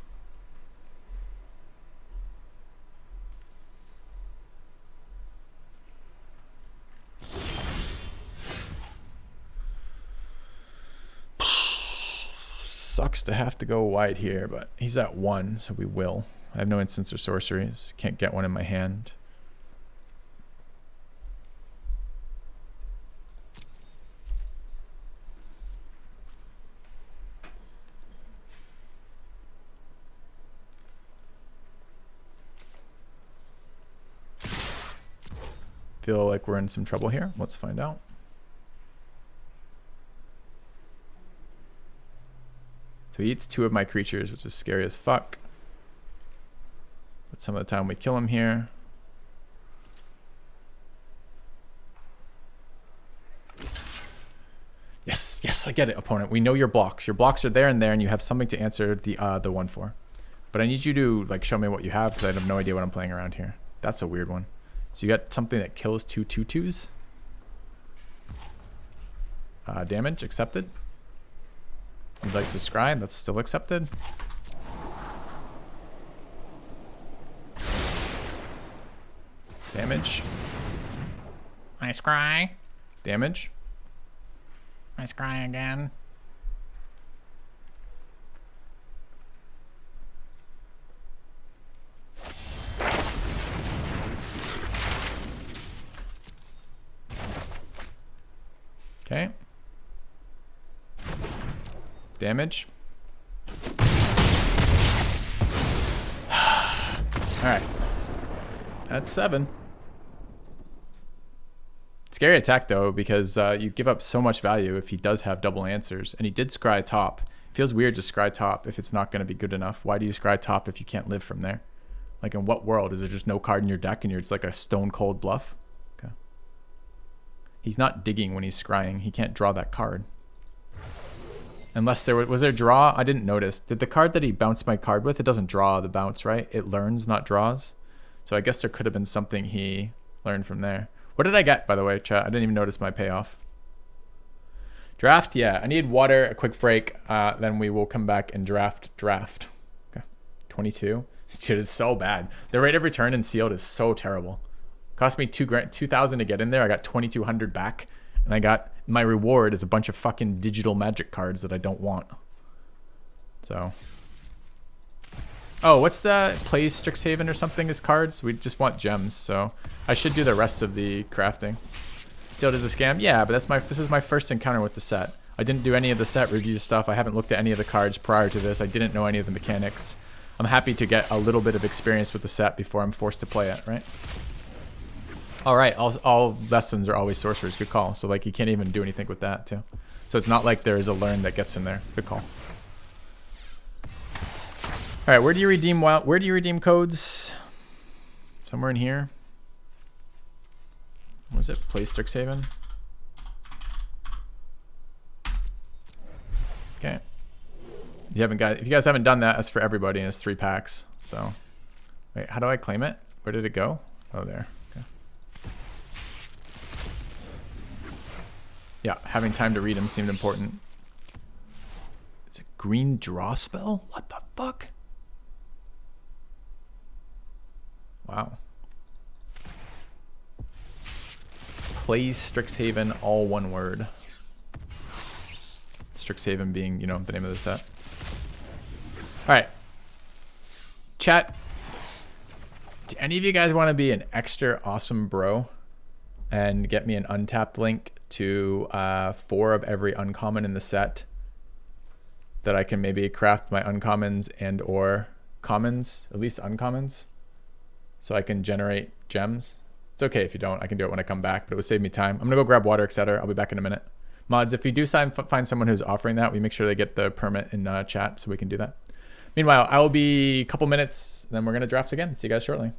A: Sucks to have to go wide here, but he's at 1, so we will. I have no instants or sorceries. Can't get one in my hand. Feel like we're in some trouble here. Let's find out. So he eats 2 of my creatures, which is scary as fuck. But some of the time we kill him here. Yes, yes, I get it, opponent. We know your blocks. Your blocks are there, and you have something to answer the 1/4. But I need you to like show me what you have because I have no idea what I'm playing around here. That's a weird one. So you got something that kills 2 2/2s. Damage accepted. You'd like to scry, that's still accepted. Damage.
B: I scry.
A: Damage.
B: I scry again.
A: Okay. Damage. Alright. That's 7. Scary attack though, because you give up so much value if he does have double answers, and he did scry top. Feels weird to scry top if it's not going to be good enough. Why do you scry top if you can't live from there? Like, in what world? Is there just no card in your deck and you're just like a stone cold bluff? Okay. He's not digging when he's scrying. He can't draw that card. Unless there was there draw? I didn't notice. Did the card that he bounced my card with, it doesn't draw the bounce, right? It learns, not draws. So I guess there could have been something he learned from there. What did I get, by the way, chat? I didn't even notice my payoff. Draft, yeah. I need water, a quick break. Then we will come back and draft. Okay. 22. Dude, it's so bad. The rate of return in sealed is so terrible. Cost me $2,000 to get in there. I got 2,200 back, and I got my reward is a bunch of fucking digital magic cards that I don't want. So, oh, what's the play Strixhaven or something as cards? We just want gems, so I should do the rest of the crafting. Sealed is a scam, yeah, but this is my first encounter with the set. I didn't do any of the set review stuff. I haven't looked at any of the cards prior to this. I didn't know any of the mechanics. I'm happy to get a little bit of experience with the set before I'm forced to play it, right? All right, all lessons are always sorcerers. Good call. So like you can't even do anything with that too. So it's not like there is a learn that gets in there. Good call. All right, where do you redeem codes? Somewhere in here. What was it? Play Strixhaven. Okay. If you guys haven't done that, that's for everybody, and it's 3 packs. So, wait, how do I claim it? Where did it go? Oh, there. Okay. Yeah, having time to read them seemed important. Is it green draw spell? What the fuck? Wow. Plays Strixhaven, all one word. Strixhaven being, you know, the name of the set. All right. Chat. Do any of you guys want to be an extra awesome bro and get me an untapped link to 4 of every uncommon in the set that I can maybe craft my uncommons and or commons, at least uncommons, so I can generate gems? It's okay if you don't. I can do it when I come back, but it would save me time. I'm going to go grab water, etc. I'll be back in a minute. Mods, if you do find someone who's offering that, we make sure they get the permit in chat so we can do that. Meanwhile, I will be a couple minutes, then we're going to draft again. See you guys shortly.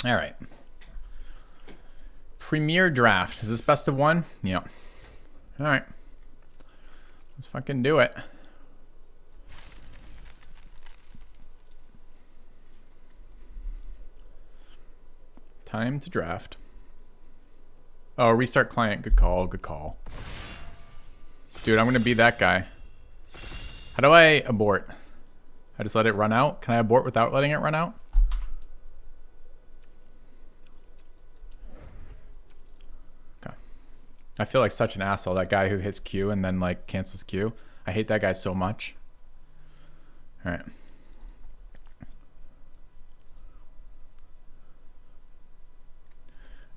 A: All right. Premier draft. Is this best of one? Yeah. All right. Let's fucking do it. Time to draft. Oh, restart client. Good call. Good call. Dude, I'm going to be that guy. How do I abort? I just let it run out? Can I abort without letting it run out? Okay. I feel like such an asshole. That guy who hits Q and then like cancels Q. I hate that guy so much. All right.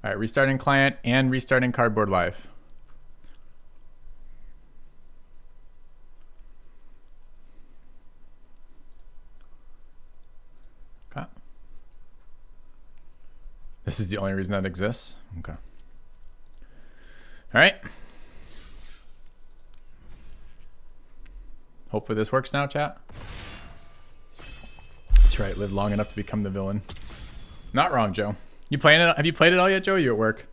A: All right, restarting client and restarting Cardboard Live. Okay. This is the only reason that exists? Okay. All right. Hopefully this works now, chat. That's right, live long enough to become the villain. Not wrong, Joe. You playing it? Have you played it all yet, Joe? You at work?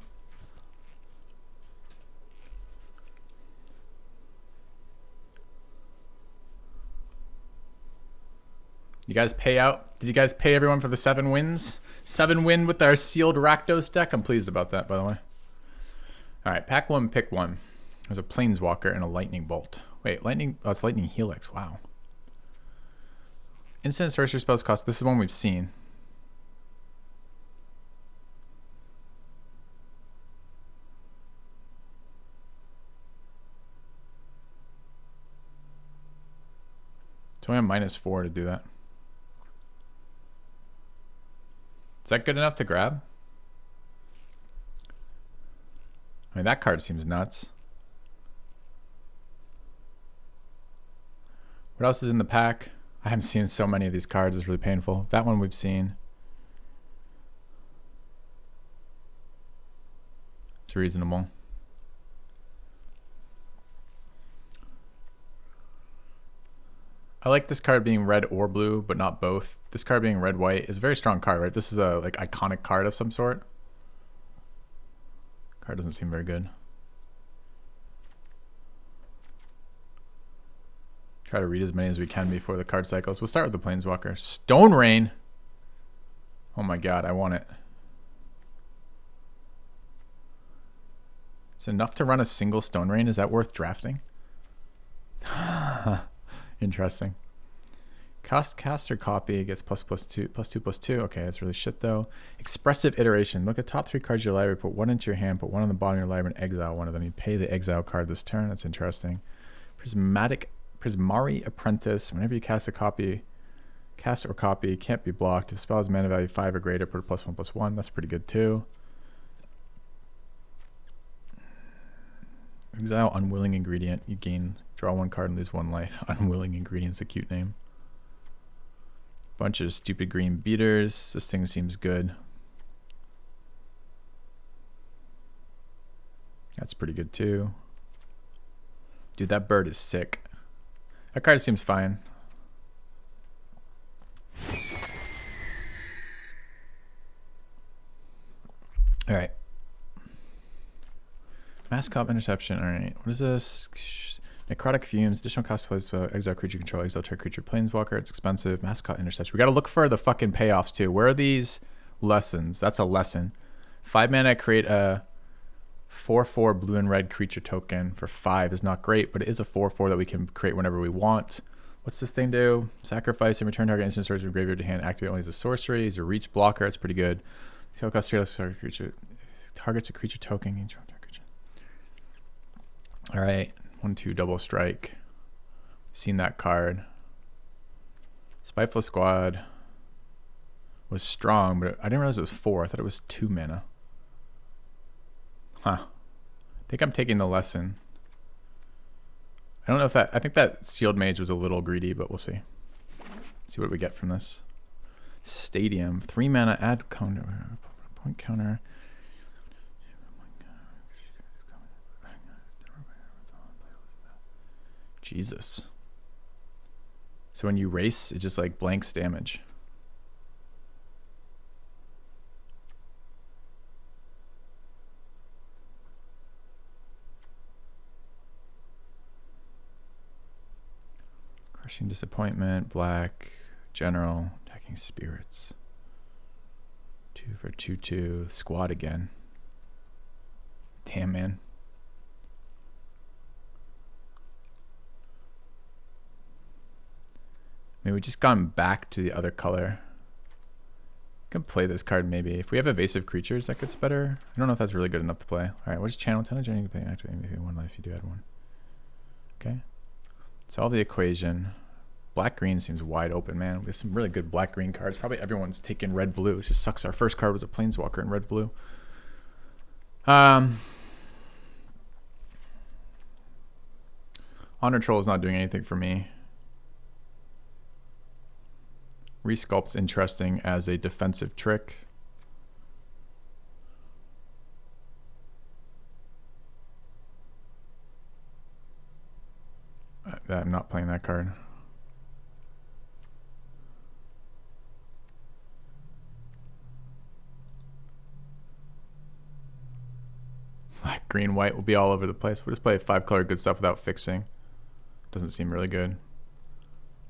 A: You guys pay out? Did you guys pay everyone for the 7 wins? 7 win with our sealed Rakdos deck? I'm pleased about that, by the way. All right, pack 1, pick 1. There's a Planeswalker and a Lightning Bolt. Wait, Lightning... Oh, it's Lightning Helix. Wow. Instant sorcery spells cost... This is one we've seen. It's only a -4 to do that. Is that good enough to grab? I mean, that card seems nuts. What else is in the pack? I haven't seen so many of these cards. It's really painful. That one we've seen. It's reasonable. I like this card being red or blue, but not both. This card being red-white is a very strong card, right? This is a like iconic card of some sort. Card doesn't seem very good. Try to read as many as we can before the card cycles. We'll start with the Planeswalker. Stone Rain. Oh my god, I want it. It's enough to run a single Stone Rain. Is that worth drafting? Interesting. Caster copy gets +2/+2/+2. Okay, that's really shit though. Expressive iteration. Look at top 3 cards of your library. Put 1 into your hand. Put 1 on the bottom of your library and exile 1 of them. You pay the exile card this turn. That's interesting. Prismari Apprentice. Whenever you cast a copy, cast or copy can't be blocked. If spell has mana value 5 or greater, put a +1/+1. That's pretty good too. Exile Unwilling Ingredient. You gain, draw 1 card and lose 1 life. Unwilling Ingredient's a cute name. Bunch of stupid green beaters. This thing seems good. That's pretty good too. Dude, that bird is sick. That card seems fine. All right. Mascot Interception. All right. What is this? Necrotic Fumes. Additional cost plays exile creature control. Exile target creature planeswalker. It's expensive. Mascot Interception. We got to look for the fucking payoffs too. Where are these lessons? That's a lesson. 5 mana, create a 4/4 blue and red creature token for 5 is not great, but it is a 4/4 that we can create whenever we want. What's this thing do? Sacrifice and return target instant sorcery from graveyard to hand. Activate only as a sorcery. He's a reach blocker. It's pretty good. Cost creature targets a creature token. All right, 1/2 double strike. Seen that card. Spiteful Squad was strong, but I didn't realize it was 4. I thought it was 2 mana. Huh. I think I'm taking the lesson. I don't know if that... I think that Sealed Mage was a little greedy, but we'll see. See what we get from this. Stadium. 3 mana, add counter. Point counter. Jesus. So when you race, it just like blanks damage. Crushing Disappointment, black, general, attacking spirits. 2 for 2/2. Squad again. Damn, man. Maybe we just gone back to the other color. Can play this card maybe. If we have evasive creatures, that gets better. I don't know if that's really good enough to play. All right, what is channel 10? Activate maybe 1 life. You do add 1. Okay. Solve the equation. Black-green seems wide open, man. There's some really good black-green cards. Probably everyone's taking red-blue. It just sucks. Our first card was a Planeswalker in red-blue. Honor Troll is not doing anything for me. Resculpt's interesting as a defensive trick. I'm not playing that card. Black, green, white will be all over the place. We'll just play 5-color good stuff without fixing. Doesn't seem really good.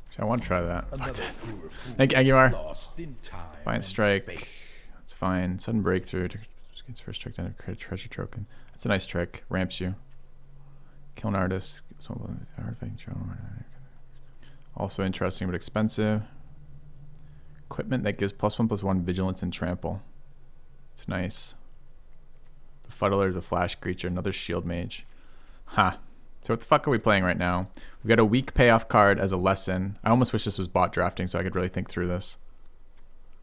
A: Actually, I want to try that. Thank you, Aguilar. Defiant Strike. That's fine. Sudden Breakthrough. Gets first trick down to create a treasure token. That's a nice trick. Ramps you. Kill an artist. Also interesting but expensive. Equipment that gives +1/+1 vigilance and trample. It's nice. Befuddler is a flash creature. Another shield mage. Ha. So what the fuck are we playing right now? We've got a weak payoff card as a lesson. I almost wish this was bot drafting so I could really think through this.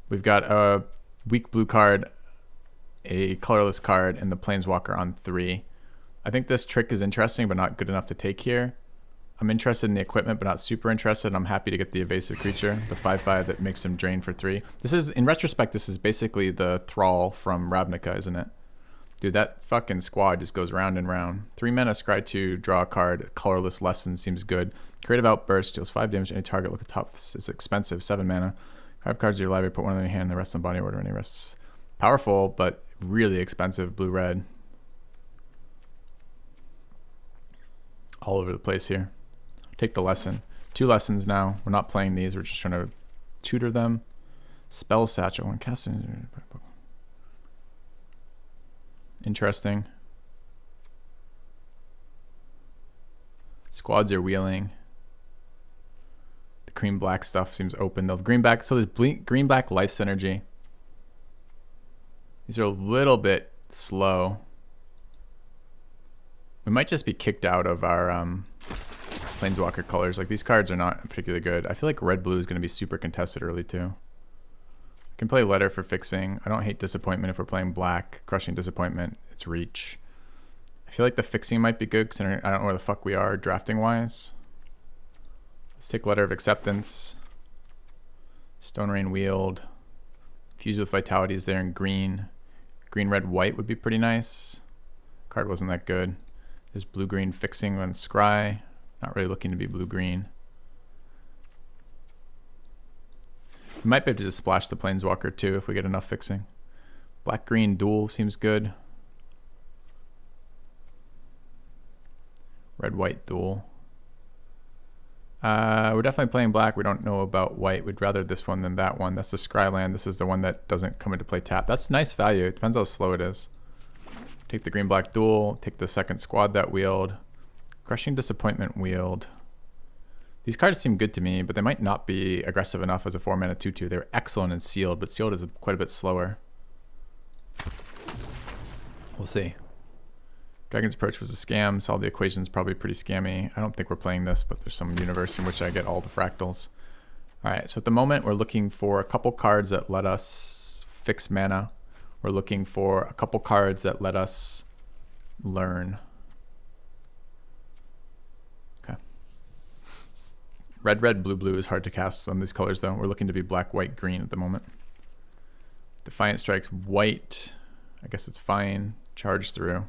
A: We've got a weak blue card, a colorless card, and the Planeswalker on 3. I think this trick is interesting but not good enough to take here. I'm interested in the equipment but not super interested. I'm happy to get the evasive creature, the 5/5 that makes him drain for 3. This is, in retrospect, this is basically the Thrall from Ravnica, isn't it? Dude, that fucking squad just goes round and round. 3 mana, scry 2, draw a card. Colorless lesson seems good. Creative Outburst deals 5 damage to any target. Look at top. It's expensive. 7 mana. 5 cards to your library. Put one in your hand. The rest in the body order. Any rests. Powerful, but really expensive. Blue-red. All over the place here. Take the lesson. 2 lessons now. We're not playing these. We're just trying to tutor them. Spell Satchel. When casting. Interesting. Squads are wheeling. The cream black stuff seems open though. Green black, so there's green black life synergy. These are a little bit slow. We might just be kicked out of our Planeswalker colors. Like these cards are not particularly good. I feel like red blue is going to be super contested early too. Can play Letter for fixing. I don't hate Disappointment if we're playing black. Crushing Disappointment, it's reach. I feel like the fixing might be good considering I don't know where the fuck we are drafting wise. Let's take Letter of Acceptance. Stone Rain Wield. Fuse with Vitality is there in green. Green, red, white would be pretty nice. Card wasn't that good. There's blue-green fixing on Scry. Not really looking to be blue-green. We might be able to just splash the Planeswalker too if we get enough fixing. Black-green duel seems good. Red-white duel. We're definitely playing black. We don't know about white. We'd rather this one than that one. That's the Scryland. This is the one that doesn't come into play tap. That's nice value. It depends how slow it is. Take the green-black duel. Take the second squad that wield. Crushing Disappointment wield. These cards seem good to me, but they might not be aggressive enough as a 4-mana 2/2. They're excellent in Sealed, but Sealed is quite a bit slower. We'll see. Dragon's Approach was a scam. Solve the Equation's probably pretty scammy. I don't think we're playing this, but there's some universe in which I get all the fractals. All right, so at the moment, we're looking for a couple cards that let us fix mana. We're looking for a couple cards that let us learn. Red, red, blue, blue is hard to cast on these colors though. We're looking to be black, white, green at the moment. Defiant Strike's white. I guess it's fine. Charge Through.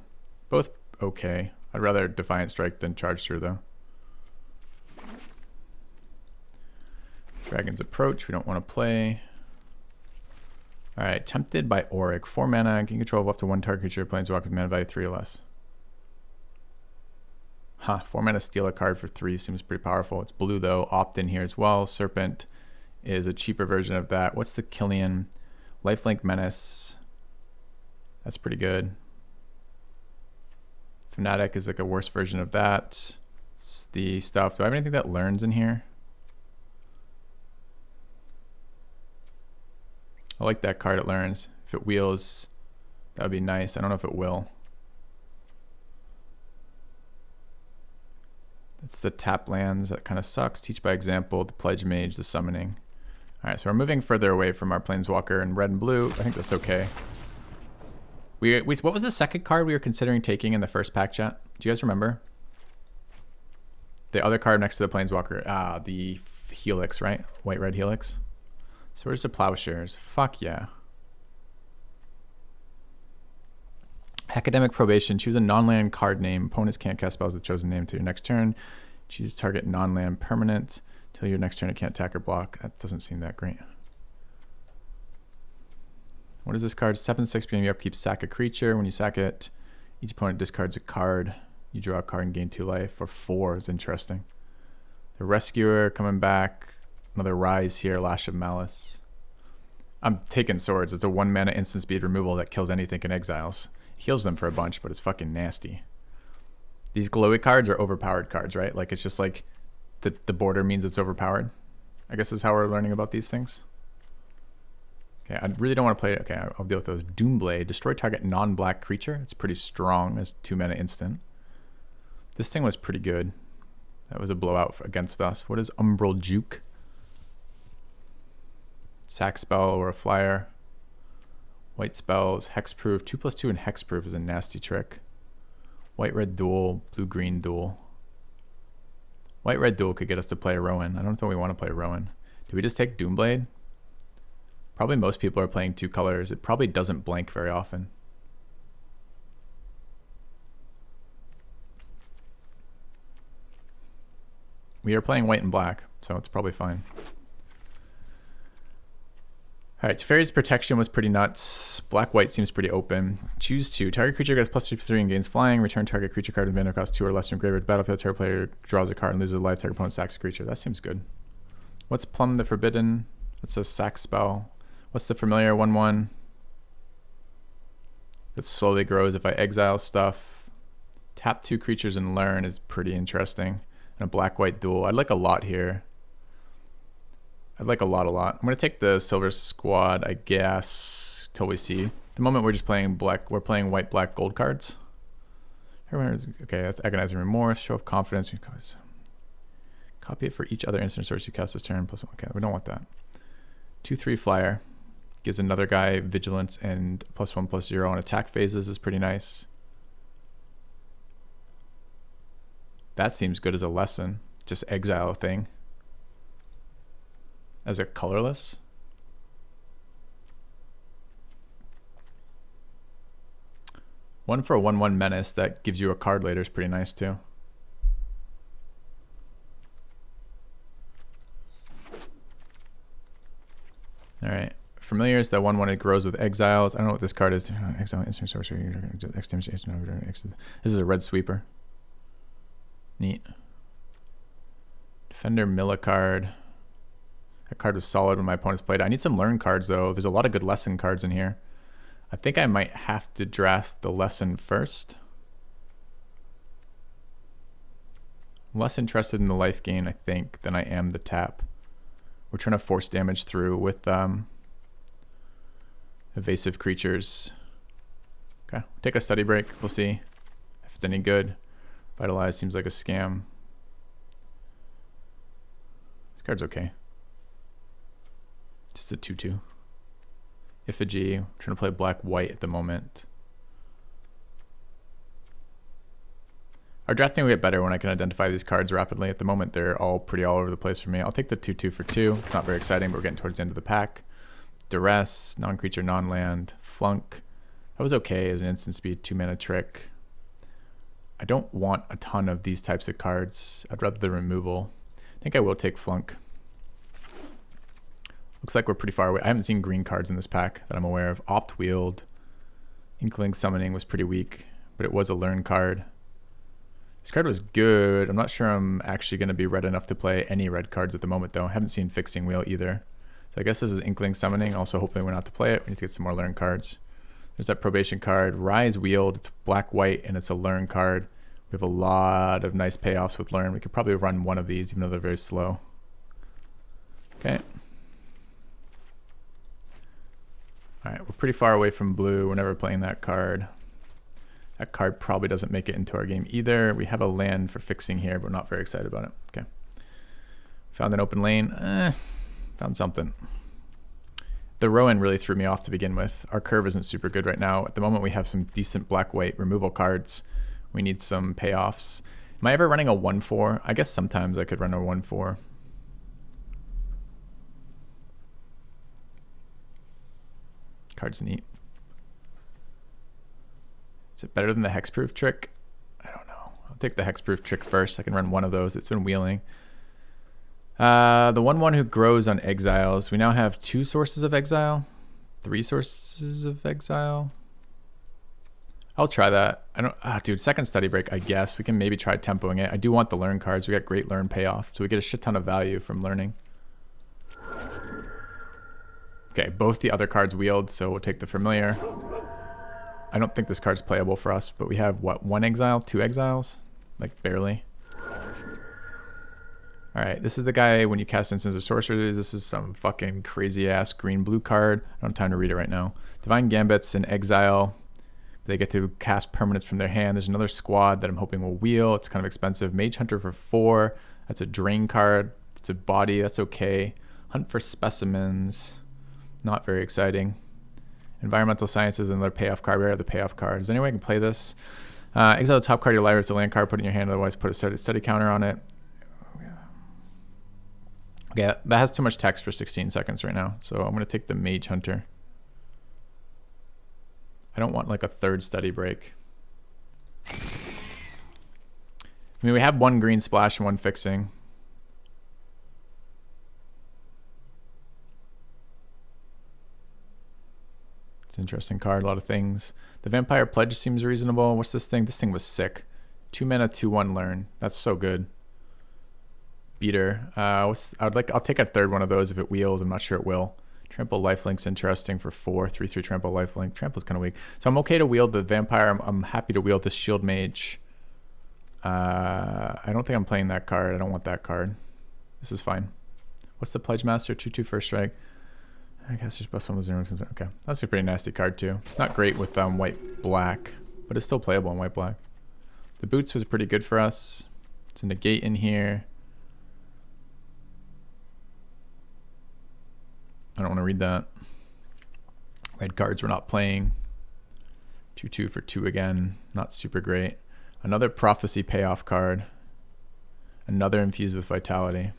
A: Both okay. I'd rather Defiant Strike than Charge Through though. Dragon's Approach, we don't want to play. Alright, Tempted by Auric. 4 mana, gain control of up to 1 target creature, planeswalker with mana value 3 or less. Huh, 4 mana steal a card for 3 seems pretty powerful. It's blue though, opt in here as well. Serpent is a cheaper version of that. What's the Killian? Lifelink Menace. That's pretty good. Fnatic is like a worse version of that. It's the stuff. Do I have anything that learns in here? I like that card, it learns. If it wheels, that would be nice. I don't know if it will. It's the tap lands. That kind of sucks. Teach by example, the Pledge Mage, the summoning. All right, so we're moving further away from our Planeswalker in red and blue. I think that's okay. What was the second card we were considering taking in the first pack chat? Do you guys remember? The other card next to the Planeswalker. The Helix, right? White-red Helix. So where's the Plowshares? Fuck yeah. Academic Probation. Choose a non-land card name. Opponents can't cast spells with the chosen name until your next turn. Choose target non-land permanent. Till your next turn it can't attack or block. That doesn't seem that great. What is this card? 7/6 beginning you upkeep, sack a creature. When you sack it, each opponent discards a card. You draw a card and gain 2 life. Or 4 is interesting. The Rescuer coming back. Another Rise here, Lash of Malice. I'm taking Swords. It's a 1 mana instant speed removal that kills anything in exiles. Heals them for a bunch, but it's fucking nasty. These glowy cards are overpowered cards, right? Like it's just like the border means it's overpowered. I guess is how we're learning about these things. Okay, I really don't want to play it. Okay, I'll deal with those. Doomblade. Destroy target non-black creature. It's pretty strong as 2 mana instant. This thing was pretty good. That was a blowout against us. What is Umbral Juke? Sack spell or a flyer. White spells. Hexproof. 2/2 and Hexproof is a nasty trick. White-red duel. Blue-green duel. White-red duel could get us to play Rowan. I don't think we want to play Rowan. Do we just take Doomblade? Probably most people are playing 2 colors. It probably doesn't blank very often. We are playing white and black, so it's probably fine. Alright, Teferi's Protection was pretty nuts. Black-white seems pretty open. Choose 2. Target creature gets +3/+3 and gains flying. Return target creature card with mana cost 2 or less from graveyard to battlefield. Target player draws a card and loses a life. Target opponent sacks a creature. That seems good. What's Plumb the Forbidden? It's a sack spell. What's the familiar 1/1? It slowly grows if I exile stuff. Tap 2 creatures and learn is pretty interesting. And a black-white duel. I'd like a lot here. I'd like a lot. I'm going to take the Silver Squad, I guess, till we see. At the moment, we're just playing black. We're playing white, black, gold cards. Okay, that's Agonizing Remorse. Show of Confidence. Copy it for each other instant source you cast this turn. +1. Okay, we don't want that. 2/3 flyer. Gives another guy Vigilance and +1/+0 on attack phases is pretty nice. That seems good as a lesson. Just exile a thing. As a colorless. One for a 1/1 menace that gives you a card later is pretty nice too. Alright. Familiar is that 1/1 it grows with exiles. I don't know what this card is. Exile instant sorcery. This is a red sweeper. Neat. Defender Milla card. That card was solid when my opponents played. I need some learn cards though. There's a lot of good lesson cards in here. I think I might have to draft the lesson first. I'm less interested in the life gain, I think, than I am the tap. We're trying to force damage through with evasive creatures. Okay, take a study break. We'll see if it's any good. Vitalize seems like a scam. This card's okay. Just a 2/2. Effigy. I'm trying to play black-white at the moment. Our drafting will get better when I can identify these cards rapidly. At the moment, they're all pretty all over the place for me. I'll take the 2/2 for 2. It's not very exciting, but we're getting towards the end of the pack. Duress, non-creature, non-land, Flunk. That was okay as an instant speed 2 mana trick. I don't want a ton of these types of cards. I'd rather the removal. I think I will take Flunk. Looks like we're pretty far away. I haven't seen green cards in this pack that I'm aware of. Opt Wield. Inkling Summoning was pretty weak, but it was a learn card. This card was good. I'm not sure I'm actually going to be red enough to play any red cards at the moment, though. I haven't seen Fixing Wheel either. So I guess this is Inkling Summoning. Also, hopefully we're not to play it. We need to get some more Learn cards. There's that Probation card. Rise Wield. It's black-white, and it's a Learn card. We have a lot of nice payoffs with Learn. We could probably run one of these, even though they're very slow. Okay. All right, we're pretty far away from blue. We're never playing that card. That card probably doesn't make it into our game either. We have a land for fixing here, but we're not very excited about it. Okay. Found an open lane. Found something. The Rowan really threw me off to begin with. Our curve isn't super good right now. At the moment, we have some decent black-white removal cards. We need some payoffs. Am I ever running a 1-4? I guess sometimes I could run a 1-4. Card's neat. Is it better than the hexproof trick? I don't know. I'll take the hexproof trick first. I can run one of those. It's been wheeling. The 1/1 who grows on exiles. We now have 2 sources of exile. 3 sources of exile. I'll try that. I don't. Dude, second study break. I guess we can maybe try tempoing it. I do want the learn cards. We got great learn payoff, so we get a shit ton of value from learning. Okay, both the other cards wheeled, so we'll take the familiar. I don't think this card's playable for us, but we have, what, 1 exile, 2 exiles? Like, barely. Alright, this is the guy when you cast instants or sorceries. This is some fucking crazy-ass green-blue card. I don't have time to read it right now. Divine Gambit's in exile. They get to cast permanents from their hand. There's another squad that I'm hoping will wheel. It's kind of expensive. Mage Hunter for 4. That's a drain card. It's a body. That's okay. Hunt for specimens. Not very exciting. Environmental Sciences, another payoff card. Where are the payoff cards? Is there any way I can play this? Exile the top card of your library. It's a land card. Put in your hand. Otherwise, put a study counter on it. Okay, that has too much text for 16 seconds right now. So I'm going to take the Mage Hunter. I don't want like a third study break. I mean, we have 1 green splash and 1 fixing. It's an interesting card, a lot of things. The Vampire Pledge seems reasonable. What's this thing? This thing was sick. 2 mana, 2/1 learn. That's so good. Beater. I'll take a third one of those if it wheels. I'm not sure it will. Trample Lifelink's interesting for 4. 3/3 Trample Lifelink. Trample's kind of weak. So I'm okay to wield the Vampire. I'm happy to wield the Shield Mage. I don't think I'm playing that card. I don't want that card. This is fine. What's the Pledge Master? 2/2 first strike. I guess there's +1 with 0. Okay, that's a pretty nasty card too. Not great with white black, but it's still playable in white black. The Boots was pretty good for us. It's a negate in here. I don't want to read that. Red cards we're not playing. 2/2 for 2 again. Not super great. Another Prophecy payoff card. Another Infused with Vitality.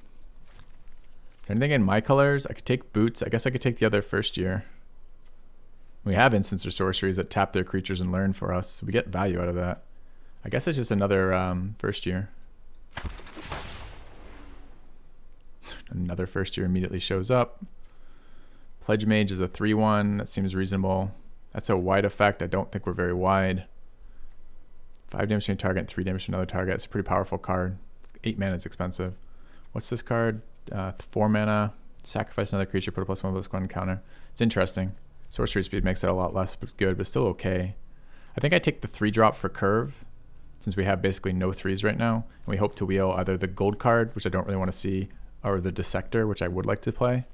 A: Is there anything in my colors? I could take Boots. I guess I could take the other first year. We have instants or sorceries that tap their creatures and learn for us. So we get value out of that. I guess it's just another first year. Another first year immediately shows up. Pledge Mage is a 3/1. That seems reasonable. That's a wide effect. I don't think we're very wide. 5 damage to a target, 3 damage to another target. It's a pretty powerful card. 8 mana is expensive. What's this card? 4 mana. Sacrifice another creature, put a +1/+1 counter. It's interesting. Sorcery speed makes it a lot less, but it's good, but still okay. I think I take the 3-drop for curve, since we have basically no 3s right now. And we hope to wheel either the gold card, which I don't really want to see, or the Dissector, which I would like to play.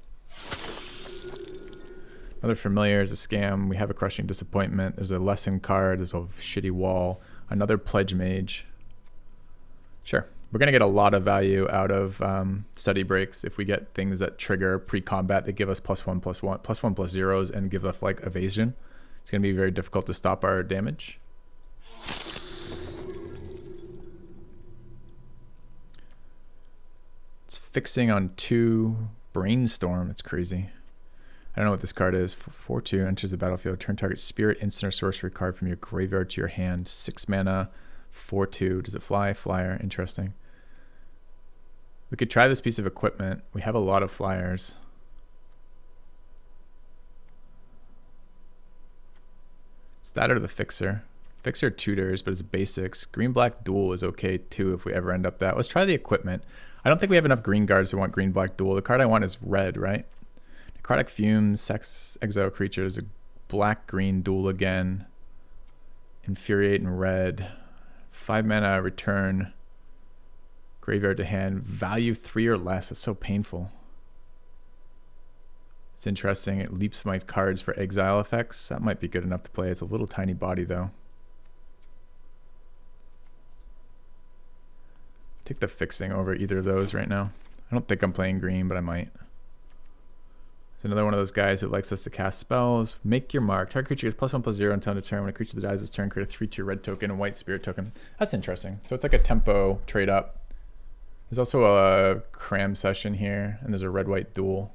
A: Another Familiar is a scam. We have a Crushing Disappointment. There's a Lesson card. There's a shitty wall. Another Pledge Mage. Sure. We're going to get a lot of value out of study breaks if we get things that trigger pre-combat that give us +1/+1, +1/+0s, and give us like evasion. It's going to be very difficult to stop our damage. It's fixing on 2. Brainstorm. It's crazy. I don't know what this card is. 4/2 enters the battlefield. Turn target spirit, instant, or sorcery card from your graveyard to your hand. 6 mana. 4/2. Does it fly? Flyer. Interesting. We could try this piece of equipment. We have a lot of flyers. It's that or the Fixer. Fixer tutors, but it's basics. Green black duel is okay too if we ever end up that. Let's try the equipment. I don't think we have enough green guards to want green black duel. The card I want is red, right? Necrotic fumes, sex exile creatures, a black green duel again. Infuriate in red. 5 mana return. Graveyard to hand. Value 3 or less. That's so painful. It's interesting. It leaps my cards for exile effects. That might be good enough to play. It's a little tiny body though. Take the fixing over either of those right now. I don't think I'm playing green, but I might. It's another one of those guys who likes us to cast spells. Make your mark. Target creature gets +1/+0 until end of turn. When a creature that dies this turn, create a 3/2 red token and white spirit token. That's interesting. So it's like a tempo trade up. There's also a cram session here, and there's a red-white duel.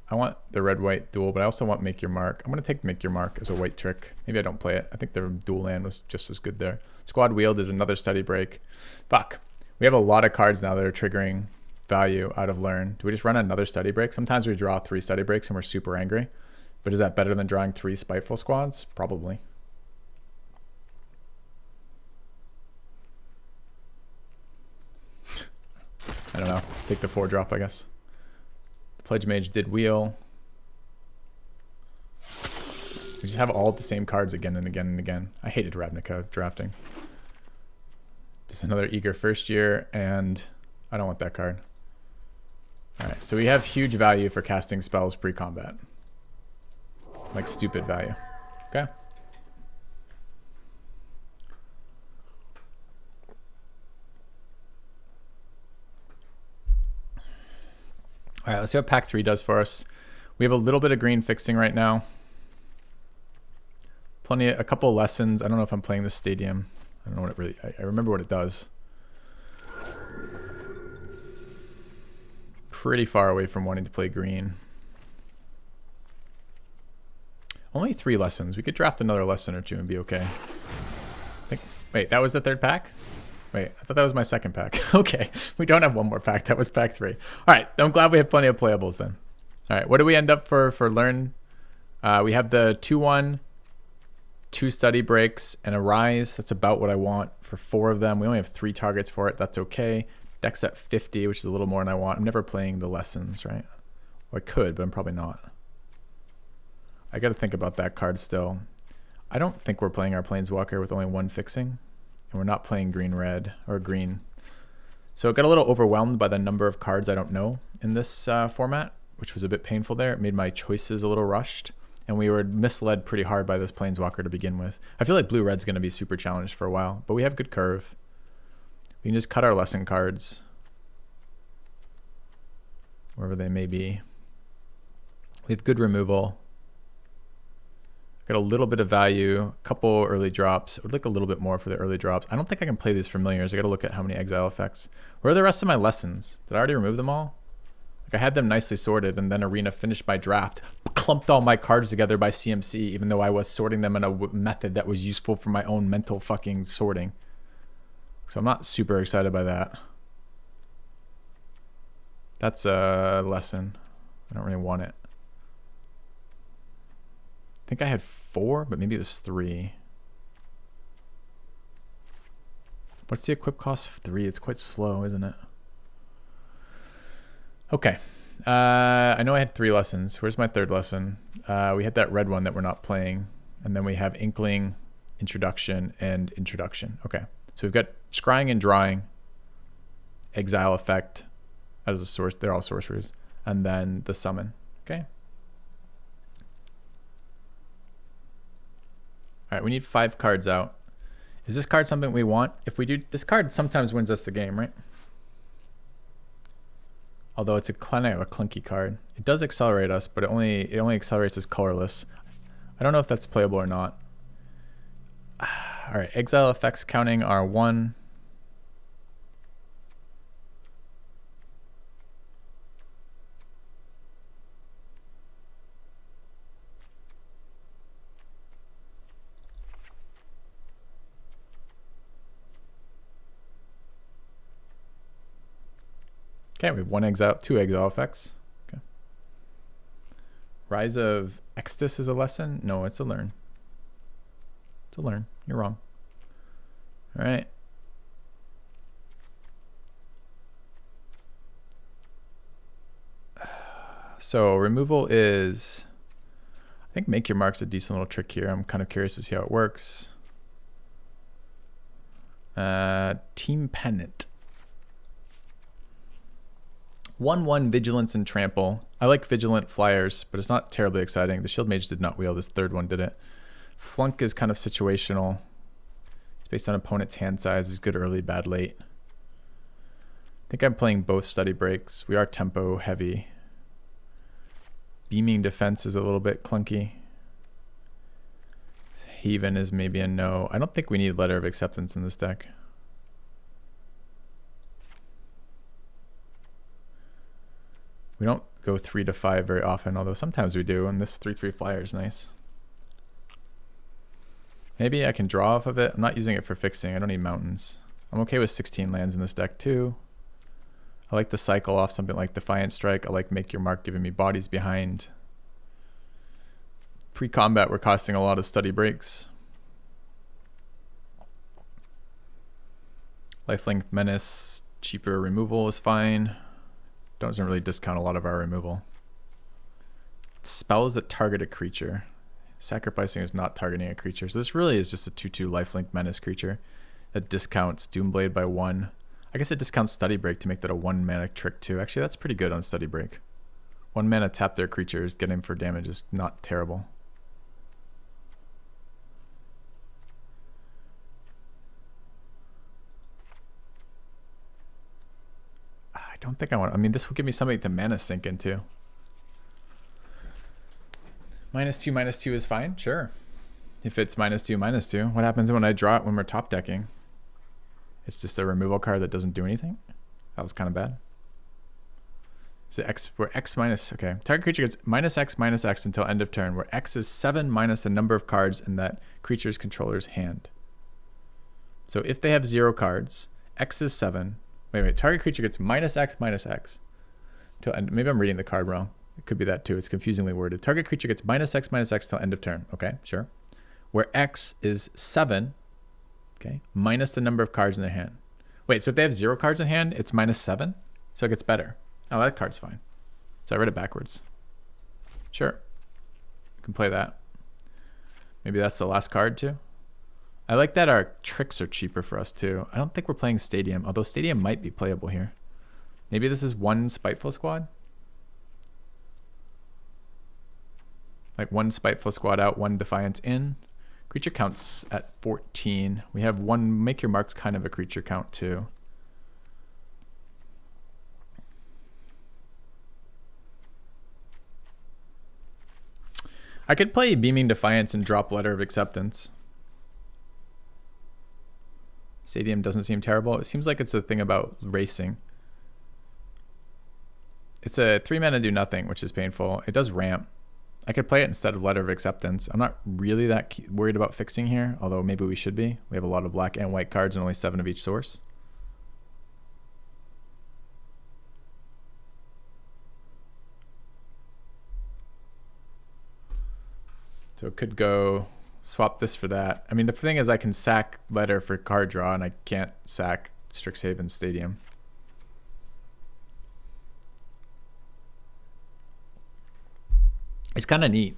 A: I want the red-white duel, but I also want Make Your Mark. I'm going to take Make Your Mark as a white trick. Maybe I don't play it. I think the dual land was just as good there. Squad Wield is another study break. Fuck. We have a lot of cards now that are triggering value out of Learn. Do we just run another study break? Sometimes we draw 3 study breaks and we're super angry. But is that better than drawing 3 Spiteful Squads? Probably. I don't know. Take the 4-drop, I guess. Pledge Mage did wheel. We just have all the same cards again and again and again. I hated Ravnica drafting. Just another Eager First Year, and I don't want that card. Alright, so we have huge value for casting spells pre-combat. Like stupid value. Okay. All right, let's see what pack 3 does for us. We have a little bit of green fixing right now. A couple of lessons. I don't know if I'm playing the stadium. I don't know what it really, I remember what it does. Pretty far away from wanting to play green. Only 3 lessons. We could draft another lesson or 2 and be okay. Wait, that was the 3rd pack? Wait, I thought that was my 2nd pack. Okay, we don't have one more pack. That was pack 3. All right, I'm glad we have plenty of playables then. All right, what do we end up for Learn? We have the 2/1, 2 study breaks, and a rise. That's about what I want for 4 of them. We only have 3 targets for it. That's okay. Deck's at 50, which is a little more than I want. I'm never playing the lessons, right? Well, I could, but I'm probably not. I got to think about that card still. I don't think we're playing our Planeswalker with only 1 fixing. And we're not playing green-red or green. So it got a little overwhelmed by the number of cards I don't know in this format, which was a bit painful there. It made my choices a little rushed. And we were misled pretty hard by this Planeswalker to begin with. I feel like blue-red's going to be super challenged for a while, but we have good curve. We can just cut our lesson cards wherever they may be. We have good removal. Got a little bit of value, a couple early drops. I would like a little bit more for the early drops. I don't think I can play these familiars. I got to look at how many exile effects. Where are the rest of my lessons? Did I already remove them all? Like I had them nicely sorted, and then Arena finished my draft, clumped all my cards together by CMC, even though I was sorting them in a method that was useful for my own mental fucking sorting. So I'm not super excited by that. That's a lesson. I don't really want it. I think I had 4, but maybe it was 3. What's the equip cost? 3. It's quite slow, isn't it? Okay. I know I had 3 lessons. Where's my 3rd lesson? We had that red one that we're not playing. And then we have Inkling, Introduction, and Introduction. Okay. So we've got Scrying and Drawing, Exile Effect as a source. They're all sorceries. And then the Summon. Okay. All right, we need 5 cards out. Is this card something we want? If we do, this card sometimes wins us the game, right? Although it's kind of a clunky card. It does accelerate us, but it only accelerates as colorless. I don't know if that's playable or not. All right, exile effects counting are 1. Okay, we have 1 exile, 2 exile effects. Rise of Extus is a lesson? No, it's a learn. to learn. You're wrong. All right. So removal is, I think make your mark's a decent little trick here. I'm kind of curious to see how it works. Team Pennant. 1/1 Vigilance and Trample. I like Vigilant Flyers, but it's not terribly exciting. The Shield Mage did not wheel. This third one did it. Flunk is kind of situational. It's based on opponent's hand size. Is good early, bad late. I think I'm playing both study breaks. We are tempo heavy. Beaming Defense is a little bit clunky. Haven is maybe a no. I don't think we need Letter of Acceptance in this deck. We don't go 3 to 5 very often, although sometimes we do, and this 3/3 flyer is nice. Maybe I can draw off of it. I'm not using it for fixing. I don't need mountains. I'm okay with 16 lands in this deck too. I like the cycle off something like Defiant Strike. I like Make Your Mark giving me bodies behind. Pre-combat, we're costing a lot of study breaks. Lifelink Menace, cheaper removal is fine. Doesn't really discount a lot of our removal. Spells that target a creature. Sacrificing is not targeting a creature. So this really is just a 2/2 Lifelink Menace creature that discounts Doomblade by 1. I guess it discounts Study Break to make that a 1 mana trick too. Actually, that's pretty good on Study Break. 1 mana tap their creatures, get him for damage is not terrible. I don't think I want, I mean, this will give me something to mana sink into. -2/-2 is fine, sure. If it's -2/-2, what happens when I draw it when we're top decking? It's just a removal card that doesn't do anything. That was kind of bad. Is it X? Where X minus, okay. Target creature gets -X/-X until end of turn, where X is 7 minus the number of cards in that creature's controller's hand. So if they have 0 cards, X is 7. Wait, target creature gets -X/-X. Till end, maybe I'm reading the card wrong. It could be that too. It's confusingly worded. Target creature gets -X/-X till end of turn. Okay, sure. Where X is 7, okay, minus the number of cards in their hand. Wait, so if they have 0 cards in hand, it's -7? So it gets better. Oh, that card's fine. So I read it backwards. Sure. You can play that. Maybe that's the last card too. I like that our tricks are cheaper for us too. I don't think we're playing Stadium, although Stadium might be playable here. Maybe this is 1 Spiteful Squad. Like 1 Spiteful Squad out, 1 Defiance in. Creature counts at 14. We have 1 Make Your Marks kind of a creature count too. I could play Beaming Defiance and drop Letter of Acceptance. Stadium doesn't seem terrible. It seems like it's a thing about racing. It's a 3 mana do nothing, which is painful. It does ramp. I could play it instead of Letter of Acceptance. I'm not really that worried about fixing here, although maybe we should be. We have a lot of black and white cards and only 7 of each source. So it could go swap this for that. I mean, the thing is I can sack Letter for card draw and I can't sack Strixhaven Stadium. It's kind of neat.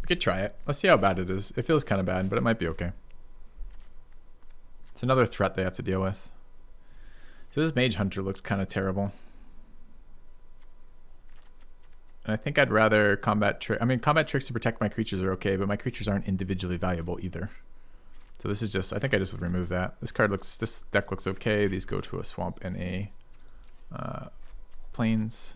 A: We could try it. Let's see how bad it is. It feels kind of bad, but it might be okay. It's another threat they have to deal with. So this Mage Hunter looks kind of terrible. And I think I'd rather combat trick. I mean, combat tricks to protect my creatures are okay, but my creatures aren't individually valuable either. So this is just, I think I just would remove that. This deck looks okay. These go to a swamp and a plains.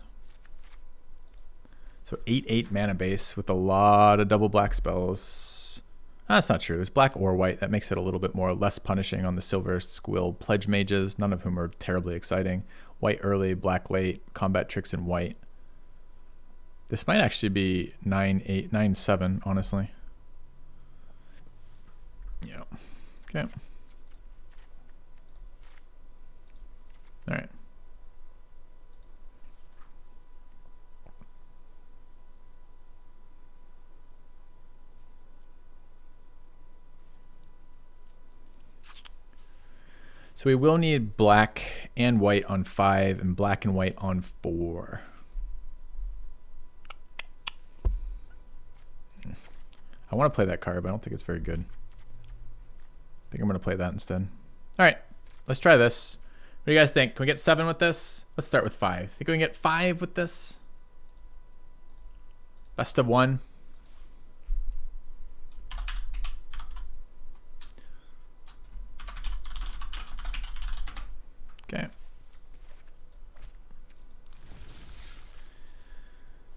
A: So 8/8 mana base with a lot of double black spells. That's not true. There's black or white. That makes it a little bit more less punishing on the silver squill pledge mages, none of whom are terribly exciting. White early, black late, combat tricks in white. This might actually be 9/8, 9/7, honestly. Yeah. Okay. All right. So we will need black and white on 5 and black and white on 4. I want to play that card, but I don't think it's very good. I think I'm going to play that instead. All right, let's try this. What do you guys think? Can we get 7 with this? Let's start with 5. Think we can get 5 with this? Best of 1. Okay.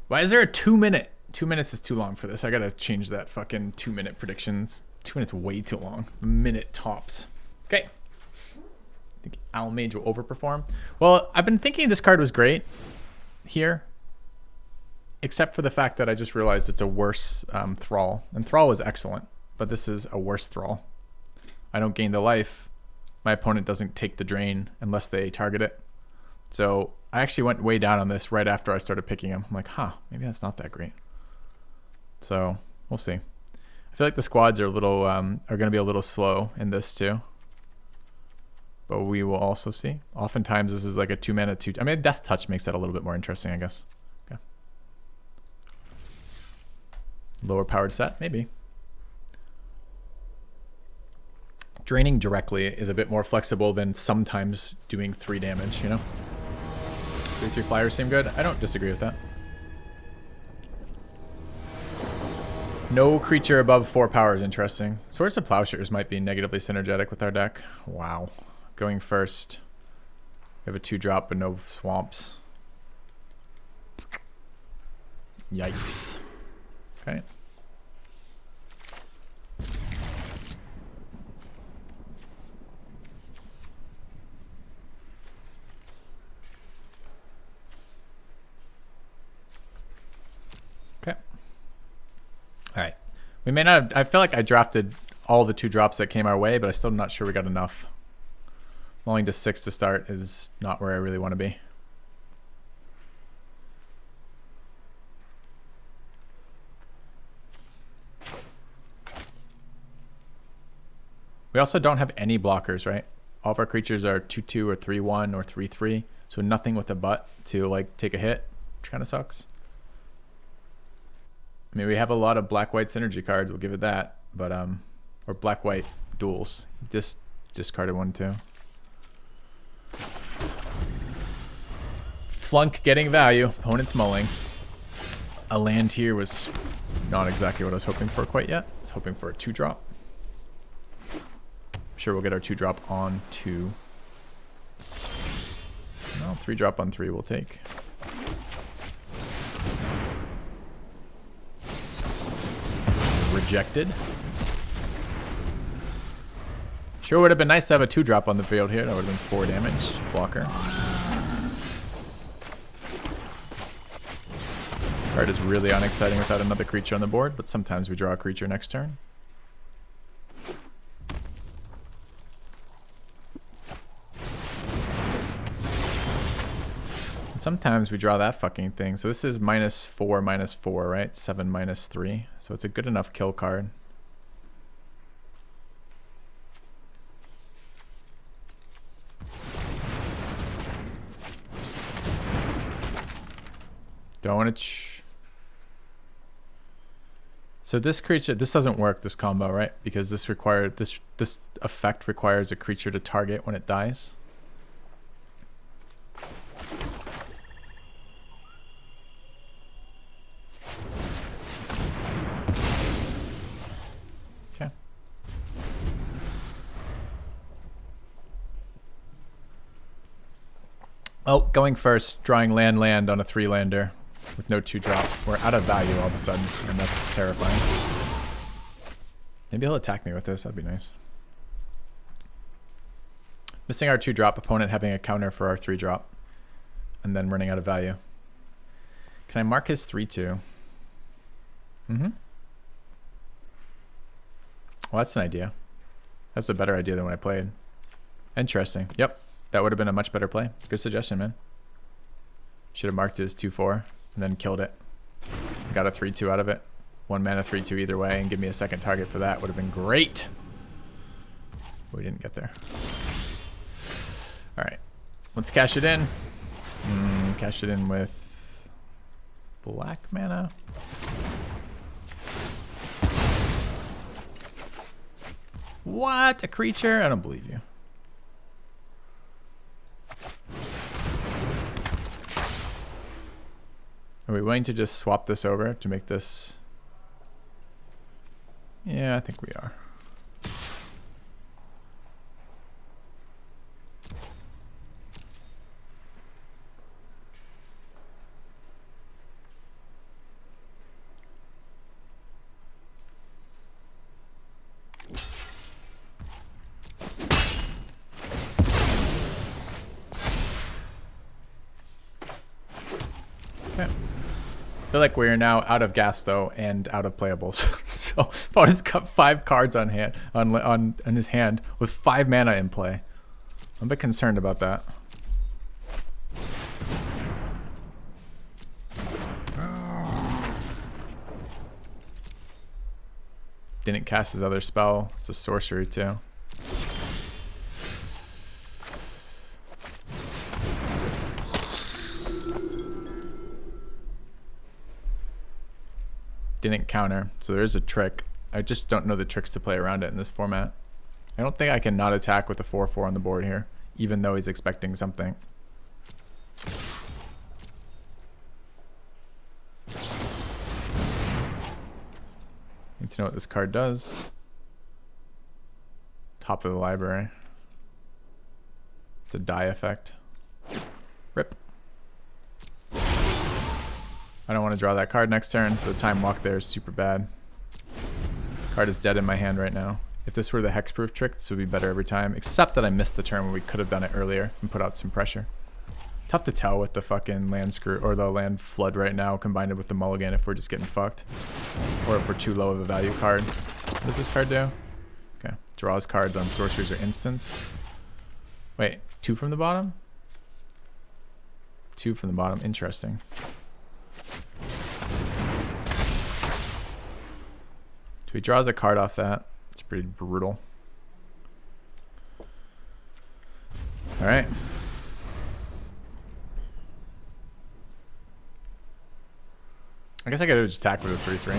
A: Why is there a 2-minute? 2 minutes is too long for this. I gotta change that fucking 2-minute predictions. 2 minutes way too long. A minute tops. Okay. I think Almage will overperform. Well, I've been thinking this card was great here, except for the fact that I just realized it's a worse Thrall. And Thrall was excellent, but this is a worse Thrall. I don't gain the life. My opponent doesn't take the drain unless they target it. So I actually went way down on this right after I started picking him. I'm like, maybe that's not that great. So we'll see. I feel like the squads are a little are going to be a little slow in this too. But we will also see. Oftentimes this is like a 2-mana 2. I mean, Death Touch makes that a little bit more interesting, I guess. Okay. Lower powered set, maybe. Draining directly is a bit more flexible than sometimes doing 3 damage, you know? 3/3 flyers seem good. I don't disagree with that. No creature above 4 power is interesting. Swords of Plowshares might be negatively synergetic with our deck. Wow. Going first. We have a 2-drop but no swamps. Yikes. Okay. Okay. All right. We may not have, I feel like I drafted all the 2-drops that came our way, but I'm still not sure we got enough. Rolling to 6 to start is not where I really want to be. We also don't have any blockers, right? All of our creatures are 2/2 or 3/1 or 3/3, so nothing with a butt to like take a hit, which kind of sucks. I mean, we have a lot of black-white synergy cards, we'll give it that, but or black-white duels. Just discarded 1 too. Flunk getting value, opponent's mulling. A land here was not exactly what I was hoping for quite yet. I was hoping for a 2-drop. Sure, we'll get our 2-drop on 2. No, 3-drop on 3 we'll take. Rejected. Sure would have been nice to have a 2-drop on the field here. That would have been 4 damage. Blocker. Card is really unexciting without another creature on the board, but sometimes we draw a creature next turn. Sometimes we draw that fucking thing. So this is -4/-4, right? 7 -3. So it's a good enough kill card. Don't want to... So this creature, this doesn't work, this combo, right? Because this effect requires a creature to target when it dies. Oh, going first, drawing land on a 3-lander with no 2-drop. We're out of value all of a sudden, and that's terrifying. Maybe he'll attack me with this, that'd be nice. Missing our 2-drop, opponent having a counter for our 3-drop, and then running out of value. Can I mark his 3/2? Well, that's an idea. That's a better idea than what I played. Interesting. Yep. That would have been a much better play. Good suggestion, man. Should have marked it as 2-4 and then killed it. Got a 3-2 out of it. 1 mana 3-2 either way and give me a second target for that. Would have been great. But we didn't get there. All right. Let's cash it in. Cash it in with black mana. What? A creature? I don't believe you. Are we willing to just swap this over to make this? Yeah, I think we are. I feel like we're now out of gas though and out of playables. So opponent's got 5 cards on hand on his hand with 5 mana in play. I'm a bit concerned about that. Didn't cast his other spell. It's a sorcery too. Didn't counter, so there is a trick. I just don't know the tricks to play around it in this format. I don't think I can not attack with a 4-4 on the board here, even though he's expecting something. Need to know what this card does. Top of the library. It's a die effect. Rip. I don't want to draw that card next turn, so the time walk there is super bad. Card is dead in my hand right now. If this were the hexproof trick, this would be better every time, except that I missed the turn where we could have done it earlier and put out some pressure. Tough to tell with the fucking land screw or the land flood right now combined with the mulligan if we're just getting fucked. Or if we're too low of a value card. What does this card do? Okay. Draws cards on sorceries or instants. Wait, 2 from the bottom? 2 from the bottom. Interesting. So he draws a card off that. It's pretty brutal. All right. I guess I gotta just attack with a 3-3.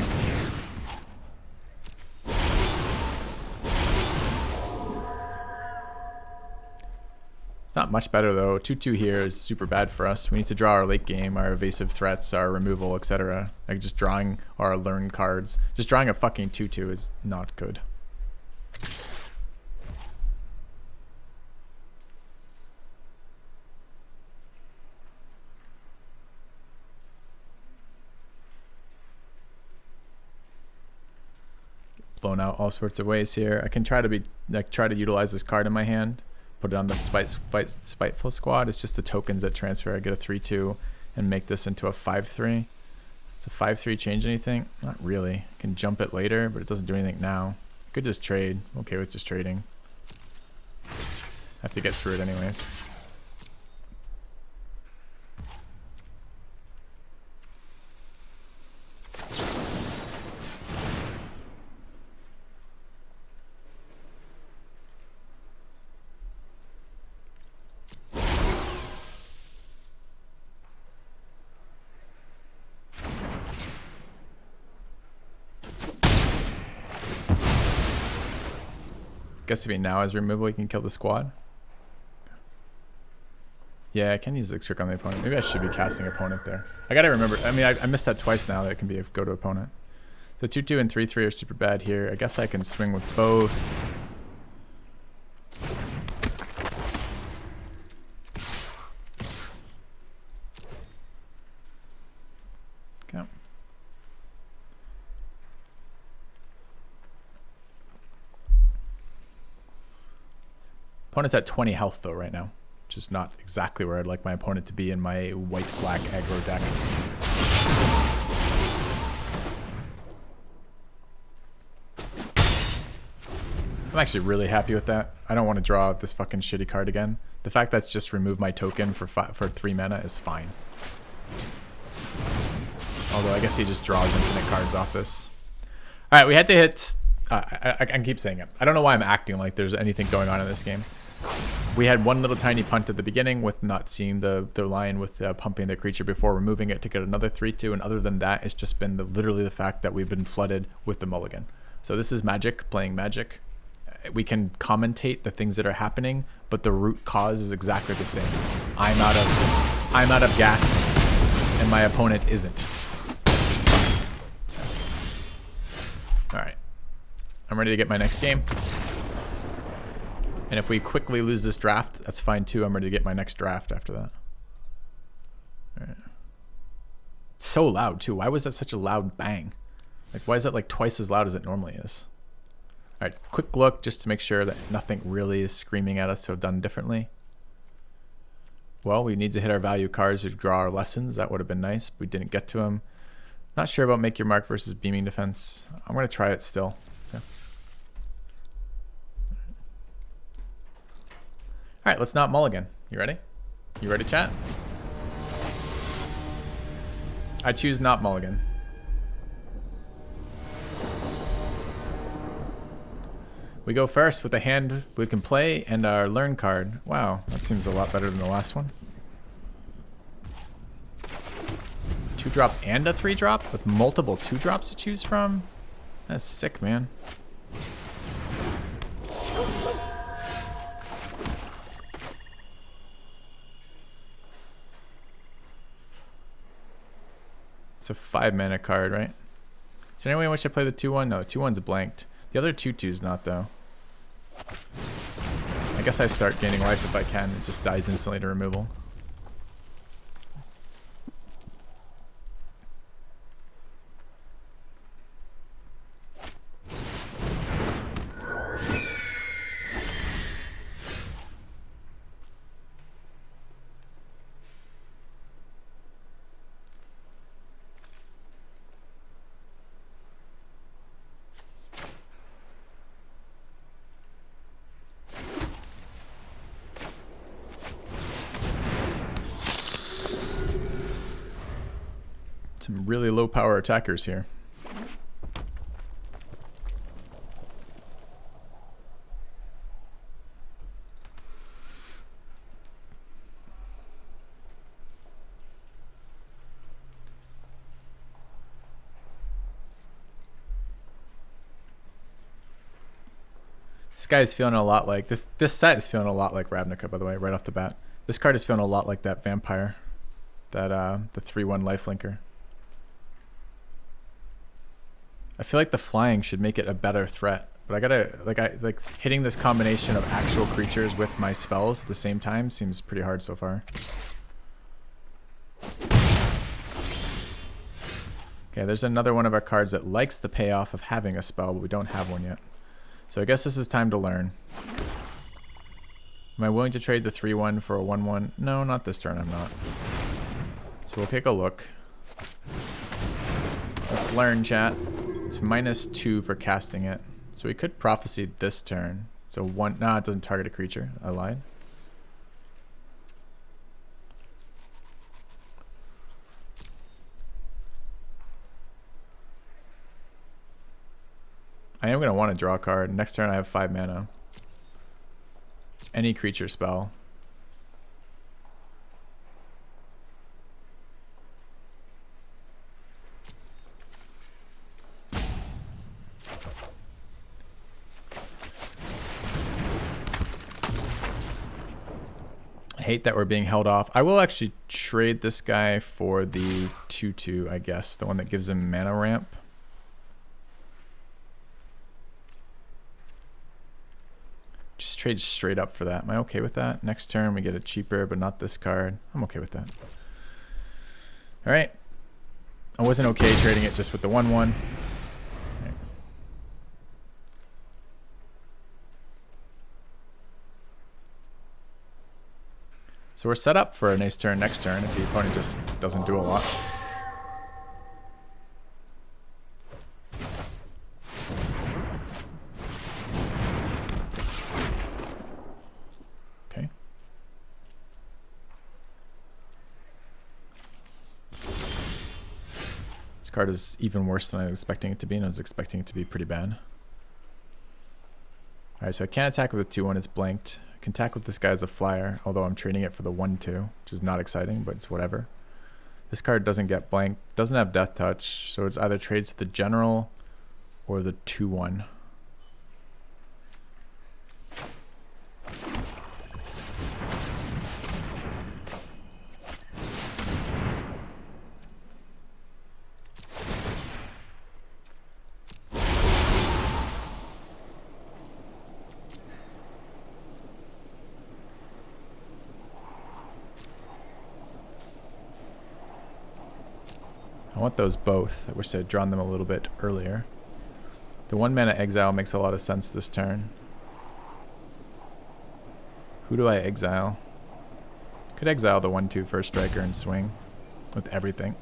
A: It's not much better though. 2-2 here is super bad for us. We need to draw our late game, our evasive threats, our removal, etc. Like just drawing our learn cards. Just drawing a fucking 2-2 is not good. Blown out all sorts of ways here. I can try to utilize this card in my hand. Put it on the Spiteful Squad. It's just the tokens that transfer. I get a 3-2 and make this into a 5-3. Does a 5-3 change anything? Not really. I can jump it later, but it doesn't do anything now. I could just trade. I'm okay with just trading. I have to get through it anyways. Guess if he now has removal, he can kill the squad. Yeah, I can use the trick on the opponent. Maybe I should be casting opponent there. I gotta remember. I mean, I missed that twice now. That it can be a go to opponent. So 2-2 and 3-3 are super bad here. I guess I can swing with both. Okay. Opponent's at 20 health though right now, which is not exactly where I'd like my opponent to be in my white black aggro deck. I'm actually really happy with that. I don't want to draw this fucking shitty card again. The fact that's just removed my token for 3 mana is fine. Although I guess he just draws infinite cards off this. All right, we had to hit... I can keep saying it. I don't know why I'm acting like there's anything going on in this game. We had one little tiny punt at the beginning with not seeing the line with pumping the creature before removing it to get another 3/2. And other than that, it's just been literally the fact that we've been flooded with the mulligan. So this is Magic playing Magic. We can commentate the things that are happening, but the root cause is exactly the same. I'm out of gas, and my opponent isn't. All right. I'm ready to get my next game. And if we quickly lose this draft, that's fine too. I'm ready to get my next draft after that. All right. It's so loud too. Why was that such a loud bang? Like, why is that like twice as loud as it normally is? All right, quick look just to make sure that nothing really is screaming at us to have done differently. Well, we need to hit our value cards to draw our lessons. That would have been nice, but we didn't get to them. Not sure about Make Your Mark versus Beaming Defense. I'm going to try it still. Okay. All right, let's not mulligan. You ready? You ready, chat? I choose not mulligan. We go first with a hand we can play and our learn card. Wow, that seems a lot better than the last one. 2-drop and a 3-drop with multiple 2-drops to choose from? That's sick, man. It's a 5-mana card, right? Is there any way in which I play the 2-1? No, 2-1's blanked. The other 2/2's not, though. I guess I start gaining life if I can. It just dies instantly to removal. Some really low power attackers here. This guy is feeling a lot like this set is feeling a lot like Ravnica, by the way, right off the bat. This card is feeling a lot like that vampire, that the 3/1 lifelinker. I feel like the flying should make it a better threat, but I gotta like hitting this combination of actual creatures with my spells at the same time seems pretty hard so far. Okay, there's another one of our cards that likes the payoff of having a spell, but we don't have one yet. So I guess this is time to learn. Am I willing to trade the 3/1 for a 1/1? No, not this turn, I'm not. So we'll take a look. Let's learn, chat. It's -2 for casting it. So we could prophecy this turn. So one, nah, it doesn't target a creature. I lied. I am going to want to draw a card. Next turn I have 5 mana. Any creature spell. I hate that we're being held off. I will actually trade this guy for the 2/2, I guess. The one that gives him mana ramp. Just trade straight up for that. Am I okay with that? Next turn we get a cheaper, but not this card. I'm okay with that. All right. I wasn't okay trading it just with the 1/1. Right. So we're set up for a nice turn next turn if the opponent just doesn't do a lot. card is even worse than I was expecting it to be, and I was expecting it to be pretty bad. Alright, so I can't attack with a 2-1, it's blanked. I can attack with this guy as a flyer, although I'm trading it for the 1-2, which is not exciting, but it's whatever. This card doesn't get blanked, doesn't have death touch, so it's either trades with the general or the 2-1. I want those both. I wish I had drawn them a little bit earlier. The 1-mana exile makes a lot of sense this turn. Who do I exile? Could exile the 1-2 first striker and swing with everything.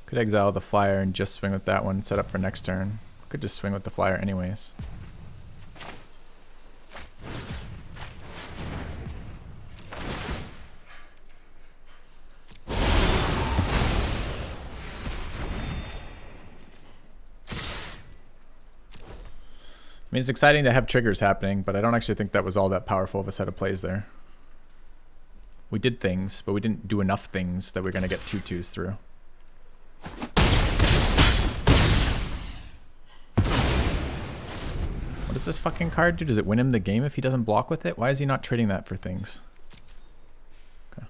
A: Could exile the flyer and just swing with that one, set up for next turn. Could just swing with the flyer anyways. I mean, it's exciting to have triggers happening, but I don't actually think that was all that powerful of a set of plays there. We did things, but we didn't do enough things that we're going to get 2-2s through. What does this fucking card do? Does it win him the game if he doesn't block with it? Why is he not trading that for things? Okay.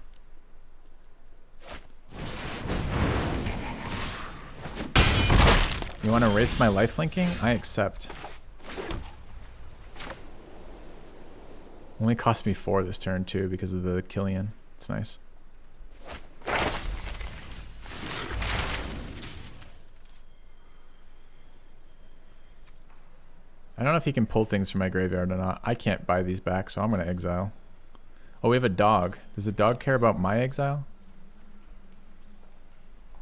A: You want to erase my life linking? I accept. Only cost me 4 this turn too because of the Killian. It's nice. I don't know if he can pull things from my graveyard or not. I can't buy these back, so I'm going to exile. Oh, we have a dog. Does the dog care about my exile?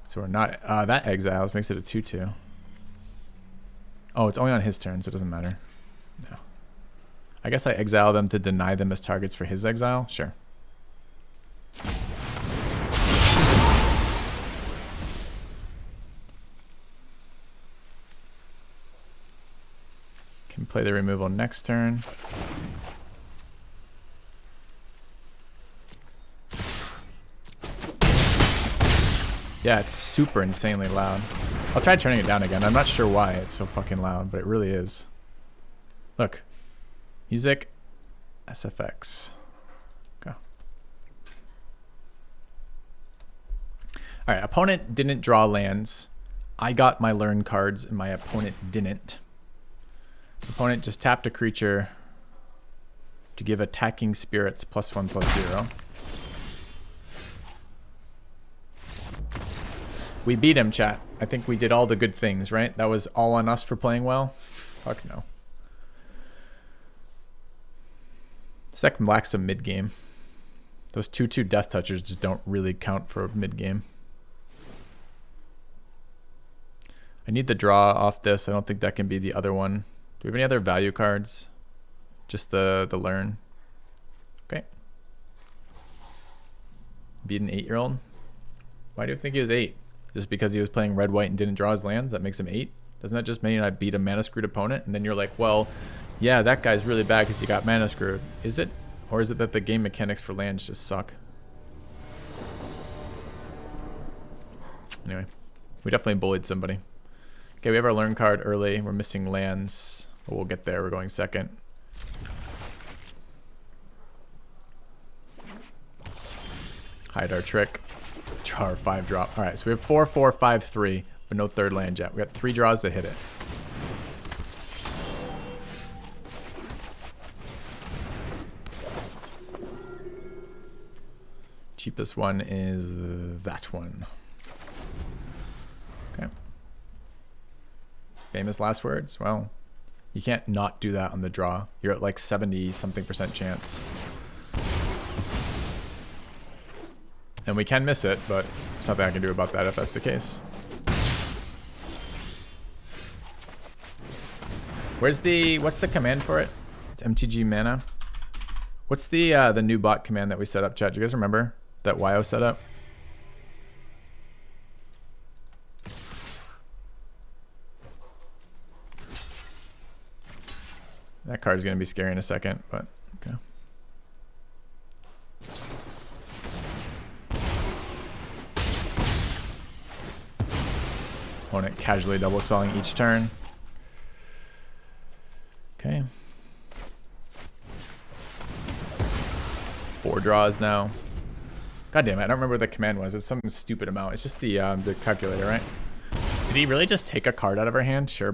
A: So we're not... that exiles makes it a 2-2. Oh, it's only on his turn, so it doesn't matter. No. I guess I exile them to deny them as targets for his exile? Sure. Can play the removal next turn. Yeah, it's super insanely loud. I'll try turning it down again. I'm not sure why it's so fucking loud, but it really is. Look. Music. SFX. Go. Alright, opponent didn't draw lands. I got my learn cards and my opponent didn't. Opponent just tapped a creature to give attacking spirits +1/+0. We beat him, chat. I think we did all the good things, right? That was all on us for playing well? Fuck no. Second lacks some mid-game. Those 2/2 death touchers just don't really count for mid-game. I need the draw off this. I don't think that can be the other one. Do we have any other value cards? Just the learn. Okay. Beat an 8-year-old. Why do you think he was 8? Just because he was playing red, white, and didn't draw his lands? That makes him 8? Doesn't that just mean I beat a mana screwed opponent? And then you're like, well, yeah, that guy's really bad because he got mana screwed. Is it? Or is it that the game mechanics for lands just suck? Anyway, we definitely bullied somebody. Okay, we have our learn card early. We're missing lands. But we'll get there. We're going second. Hide our trick. Draw our 5-drop. All right, so we have 4-4-5-3, but no third land yet. We got 3 draws to hit it. Cheapest one is that one. Okay. Famous last words? Well, you can't not do that on the draw. You're at like 70-something% chance. And we can miss it, but there's nothing I can do about that if that's the case. What's the command for it? It's MTG mana. What's the new bot command that we set up, chat? Do you guys remember that YO set up? That card's gonna be scary in a second, but okay. Opponent casually double spelling each turn. Okay. 4 draws now. God damn it, I don't remember what the command was. It's some stupid amount. It's just the calculator, right? Did he really just take a card out of our hand? Sure,